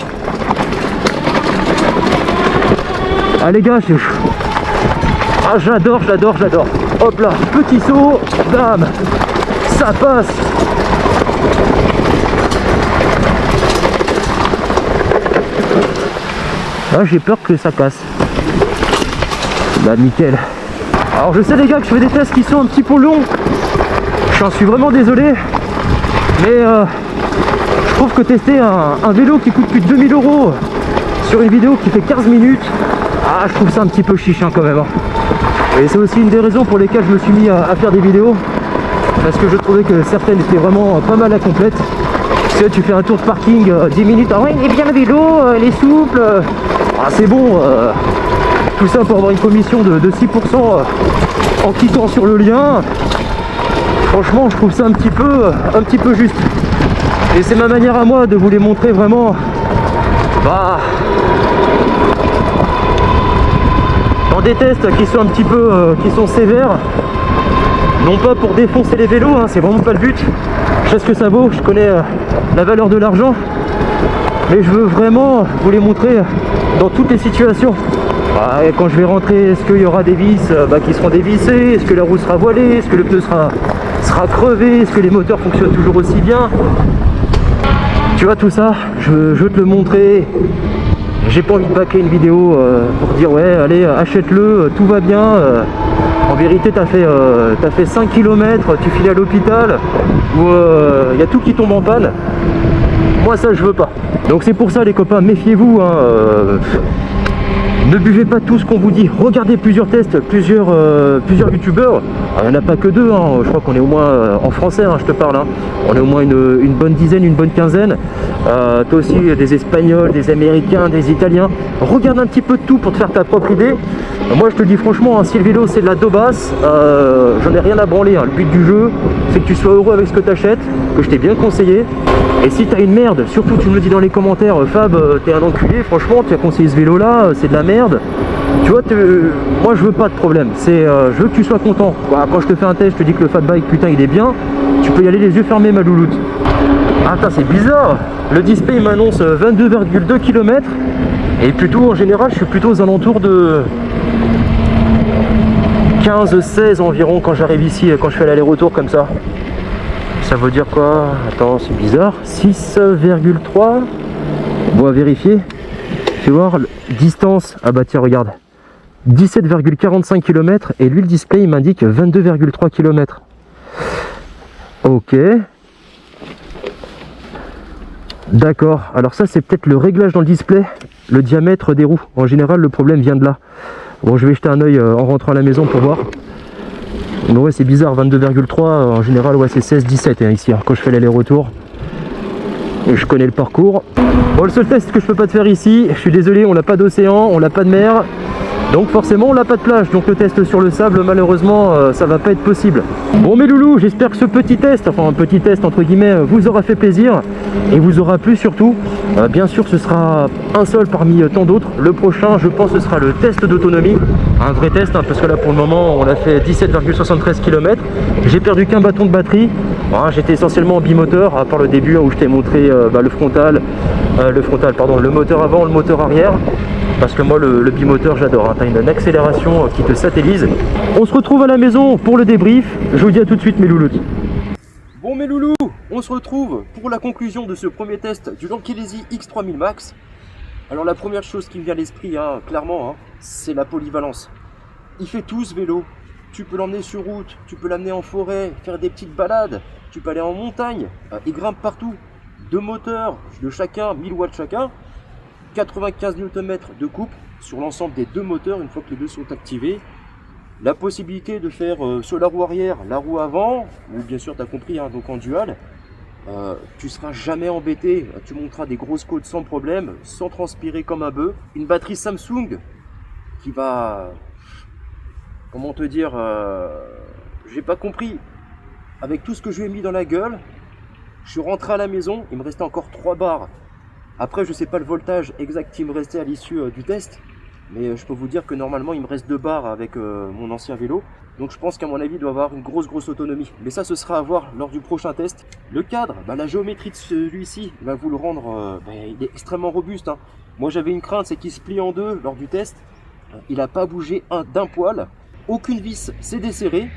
Ah les gars, ah, j'adore. Hop là, petit saut, bam, ça passe. Là j'ai peur que ça casse. Bah nickel. Alors je sais les gars que je fais des tests qui sont un petit peu longs. J'en suis vraiment désolé. Mais je trouve que tester un vélo qui coûte plus de 2000 € sur une vidéo qui fait 15 minutes, ah je trouve ça un petit peu chiche hein, quand même. Et c'est aussi une des raisons pour lesquelles je me suis mis à faire des vidéos. Parce que je trouvais que certaines étaient vraiment pas mal à complète. Tu sais, tu fais un tour de parking 10 minutes, ah ouais il est bien le vélo, il est souple. Ah c'est bon, tout ça pour avoir une commission de 6% en cliquant sur le lien. Franchement je trouve ça un petit peu juste. Et c'est ma manière à moi de vous les montrer vraiment. Bah, dans des tests qui sont un petit peu qui sont sévères. Non pas pour défoncer les vélos, hein, c'est vraiment pas le but. Je sais ce que ça vaut, je connais la valeur de l'argent. Mais je veux vraiment vous les montrer dans toutes les situations. Ah, et quand je vais rentrer, est-ce qu'il y aura des vis qui seront dévissées? Est-ce que la roue sera voilée? Est-ce que le pneu sera crevé? Est-ce que les moteurs fonctionnent toujours aussi bien? Tu vois tout ça, je veux te le montrer. J'ai pas envie de bâcler une vidéo pour dire ouais allez achète-le, tout va bien. En vérité t'as fait 5 km, tu files à l'hôpital où y a tout qui tombe en panne. Moi ça je veux pas. Donc c'est pour ça les copains, méfiez-vous hein, ne buvez pas tout ce qu'on vous dit. Regardez plusieurs tests, plusieurs youtubeurs. Il n'y en a pas que deux, hein. Je crois qu'on est au moins en français, hein, je te parle. Hein. On est au moins une bonne dizaine, une bonne quinzaine. Toi aussi des Espagnols, des Américains, des Italiens. Regarde un petit peu de tout pour te faire ta propre idée. Moi je te dis franchement, hein, si le vélo c'est de la daubasse, j'en ai rien à branler. Hein. Le but du jeu c'est que tu sois heureux avec ce que tu achètes, que je t'ai bien conseillé. Et si t'as une merde, surtout tu me le dis dans les commentaires, Fab, t'es un enculé, franchement tu as conseillé ce vélo là, c'est de la merde. Tu vois, moi je veux pas de problème, je veux que tu sois content. Quand je te fais un test, je te dis que le Fat Bike, putain il est bien, tu peux y aller les yeux fermés ma louloute. Ah putain c'est bizarre, le display il m'annonce 22,2 km et plutôt en général je suis plutôt aux alentours de 15-16 environ quand j'arrive ici, quand je fais l'aller-retour comme ça. Ça veut dire quoi? Attends, c'est bizarre. 6,3. Bon, à vérifier. Tu vois, distance. Ah bah tiens, regarde. 17,45 km. Et lui, le display, il m'indique 22,3 km. Ok. D'accord. Alors ça, c'est peut-être le réglage dans le display. Le diamètre des roues. En général, le problème vient de là. Bon, je vais jeter un œil en rentrant à la maison pour voir. Mais ouais c'est bizarre, 22,3 en général ouais c'est 16-17 hein, ici hein, quand je fais l'aller-retour. Et je connais le parcours. Bon le seul test que je peux pas te faire ici, je suis désolé, on n'a pas d'océan, on n'a pas de mer. Donc forcément on n'a pas de plage, donc le test sur le sable malheureusement ça va pas être possible. Bon mes loulous, j'espère que ce petit test, enfin un petit test entre guillemets, vous aura fait plaisir et vous aura plu surtout. Bien sûr ce sera un seul parmi tant d'autres. Le prochain je pense ce sera le test d'autonomie, un vrai test hein, parce que là pour le moment on a fait 17,73 km. J'ai perdu qu'un bâton de batterie. Bon, j'étais essentiellement en bimoteur à part le début hein, où je t'ai montré le moteur avant, le moteur arrière. Parce que moi le bimoteur j'adore, hein. T'as une accélération qui te satellise. On se retrouve à la maison pour le débrief. Je vous dis à tout de suite mes loulous. Bon mes loulous, on se retrouve pour la conclusion de ce premier test du Lankelesi X3000 Max. Alors la première chose qui me vient à l'esprit, hein, clairement, hein, c'est la polyvalence. Il fait tout ce vélo. Tu peux l'emmener sur route, tu peux l'amener en forêt, faire des petites balades, tu peux aller en montagne, il grimpe partout. Deux moteurs de chacun, 1000 watts chacun. 95 Nm de coupe sur l'ensemble des deux moteurs une fois que les deux sont activés. La possibilité de faire sur la roue arrière, la roue avant, ou bien sûr tu as compris, hein, donc en dual. Tu seras jamais embêté, tu monteras des grosses côtes sans problème, sans transpirer comme un bœuf. Une batterie Samsung qui va, comment te dire, j'ai pas compris. Avec tout ce que je lui ai mis dans la gueule, je suis rentré à la maison, il me restait encore 3 barres. Après, je sais pas le voltage exact qui me restait à l'issue du test, mais je peux vous dire que normalement il me reste 2 barres avec mon ancien vélo. Donc je pense qu'à mon avis il doit avoir une grosse autonomie. Mais ça, ce sera à voir lors du prochain test. Le cadre, la géométrie de celui-ci va vous le rendre, il est extrêmement robuste, hein. Moi j'avais une crainte, c'est qu'il se plie en deux lors du test. Il n'a pas bougé d'un poil. Aucune vis s'est desserrée.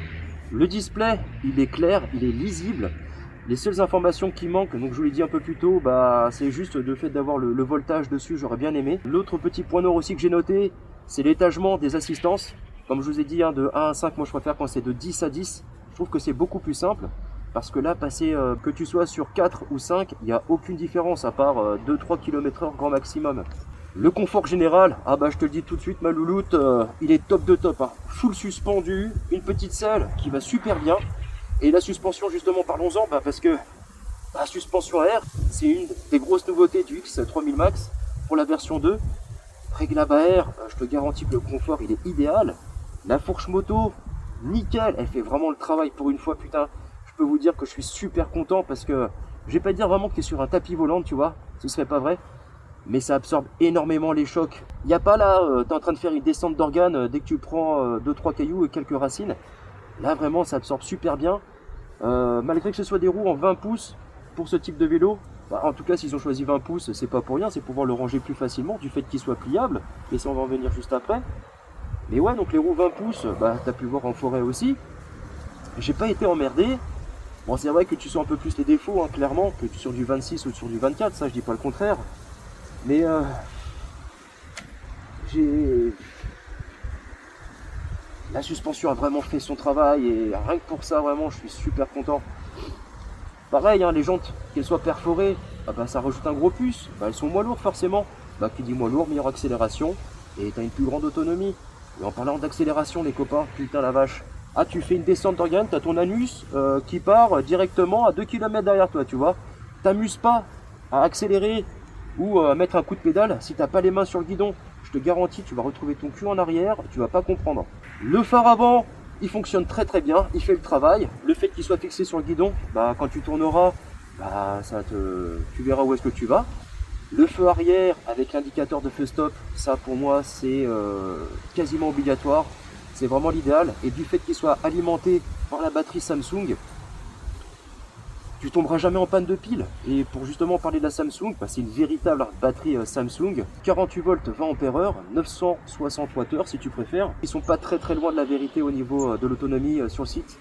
Le display, il est clair, il est lisible. Les seules informations qui manquent, donc je vous l'ai dit un peu plus tôt, c'est juste le fait d'avoir le voltage dessus, j'aurais bien aimé. L'autre petit point noir aussi que j'ai noté, c'est l'étagement des assistances. Comme je vous ai dit, hein, de 1 à 5, moi je préfère quand c'est de 10 à 10. Je trouve que c'est beaucoup plus simple. Parce que là, passer que tu sois sur 4 ou 5, il n'y a aucune différence à part 2-3 km/h grand maximum. Le confort général, je te le dis tout de suite, ma louloute, il est top de top, hein. Full suspendu, une petite selle qui va super bien. Et la suspension, justement, parlons-en, parce que la suspension à air, c'est une des grosses nouveautés du X3000 Max pour la version 2. Réglable à air, je te garantis que le confort, il est idéal. La fourche moto, nickel, elle fait vraiment le travail pour une fois, putain. Je peux vous dire que je suis super content parce que je vais pas dire vraiment que tu es sur un tapis volant, tu vois, ce serait pas vrai. Mais ça absorbe énormément les chocs. Il n'y a pas là, tu es en train de faire une descente d'organes dès que tu prends 2-3 cailloux et quelques racines. Là vraiment ça absorbe super bien. Malgré que ce soit des roues en 20 pouces pour ce type de vélo, en tout cas s'ils ont choisi 20 pouces, c'est pas pour rien, c'est pour pouvoir le ranger plus facilement du fait qu'il soit pliable. Et ça on va en venir juste après. Mais ouais, donc les roues 20 pouces, tu as pu voir en forêt aussi. J'ai pas été emmerdé. Bon, c'est vrai que tu sens un peu plus les défauts, hein, clairement, que sur du 26 ou sur du 24, ça je dis pas le contraire. Mais la suspension a vraiment fait son travail et rien que pour ça, vraiment, je suis super content. Pareil, hein, les jantes, qu'elles soient perforées, ça rajoute un gros plus. Elles sont moins lourdes forcément. Qui dit moins lourd, meilleure accélération et tu as une plus grande autonomie. Et en parlant d'accélération, les copains, putain la vache. Tu fais une descente d'organe, tu as ton anus qui part directement à 2 km derrière toi, tu vois. T'amuses pas à accélérer ou à mettre un coup de pédale si t'as pas les mains sur le guidon. Je te garantis, tu vas retrouver ton cul en arrière, tu vas pas comprendre. Le phare avant, il fonctionne très bien, il fait le travail. Le fait qu'il soit fixé sur le guidon, quand tu tourneras, tu verras où est-ce que tu vas. Le feu arrière avec l'indicateur de feu stop, ça pour moi c'est quasiment obligatoire. C'est vraiment l'idéal. Et du fait qu'il soit alimenté par la batterie Samsung, tu tomberas jamais en panne de pile. Et pour justement parler de la Samsung, c'est une véritable batterie Samsung. 48 volts 20 ampères-heure, 960 Wh si tu préfères. Ils sont pas très loin de la vérité au niveau de l'autonomie sur le site.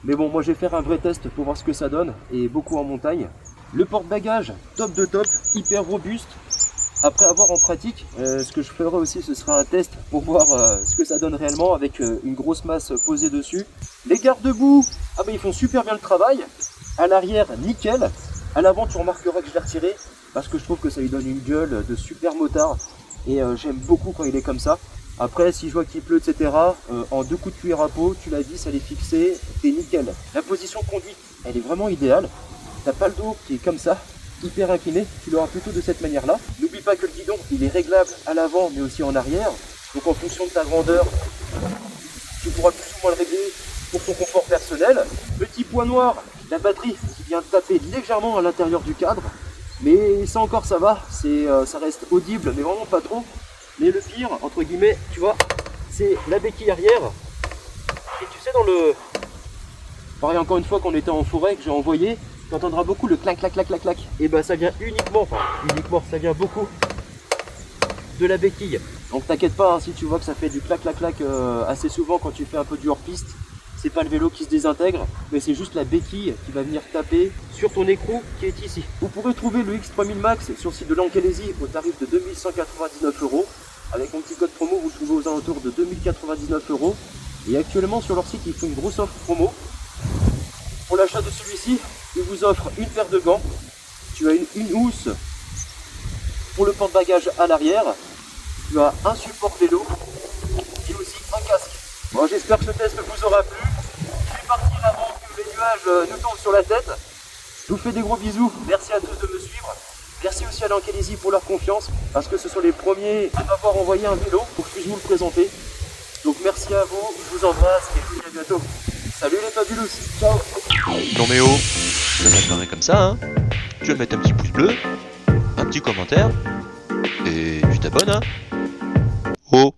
Mais bon, moi je vais faire un vrai test pour voir ce que ça donne, et beaucoup en montagne. Le porte-bagages, top de top, hyper robuste. Après avoir en pratique, ce que je ferai aussi, ce sera un test pour voir ce que ça donne réellement avec une grosse masse posée dessus. Les garde-boue, ils font super bien le travail. À l'arrière, nickel. À l'avant, tu remarqueras que je l'ai retiré parce que je trouve que ça lui donne une gueule de super motard. Et j'aime beaucoup quand il est comme ça. Après, si je vois qu'il pleut, etc., en 2 coups de cuir à peau, tu la vis, elle est fixée, t'es nickel. La position conduite, elle est vraiment idéale. T'as pas le dos qui est comme ça, hyper incliné, tu l'auras plutôt de cette manière-là. N'oublie pas que le guidon, il est réglable à l'avant, mais aussi en arrière. Donc en fonction de ta grandeur, tu pourras plus ou moins le régler pour ton confort personnel. Petit point noir, la batterie qui vient taper légèrement à l'intérieur du cadre. Mais ça encore, ça va, ça reste audible, mais vraiment pas trop. Mais le pire, entre guillemets, tu vois, c'est la béquille arrière. Et tu sais, dans le... Pareil, encore une fois, qu'on était en forêt, que j'ai envoyé, tu entendras beaucoup le clac, clac, clac, clac, clac. Et ça vient uniquement, ça vient beaucoup de la béquille. Donc t'inquiète pas, hein, si tu vois que ça fait du clac, clac, clac assez souvent quand tu fais un peu du hors-piste, c'est pas le vélo qui se désintègre, mais c'est juste la béquille qui va venir taper sur ton écrou qui est ici. Vous pourrez trouver le X3000 Max sur le site de Lankelesi au tarif de 2199 €. Avec mon petit code promo, vous le trouvez aux alentours de 2099 €. Et actuellement sur leur site, ils font une grosse offre promo. Pour l'achat de celui-ci, ils vous offrent une paire de gants. Tu as une housse pour le porte-bagages à l'arrière. Tu as un support vélo et aussi un casque. Bon, j'espère que ce test vous aura plu. Je vais partir avant que les nuages nous tombent sur la tête. Je vous fais des gros bisous. Merci à tous de me suivre. Merci aussi à Lankelesi pour leur confiance, parce que ce sont les premiers à m'avoir envoyé un vélo pour que je puisse vous le présenter. Donc merci à vous, je vous embrasse et je vous dis à bientôt. Salut les fabulous, ciao. Non mais oh, ça va pas comme ça, hein. Tu vas mettre un petit pouce bleu, un petit commentaire, et tu t'abonnes, hein. Oh.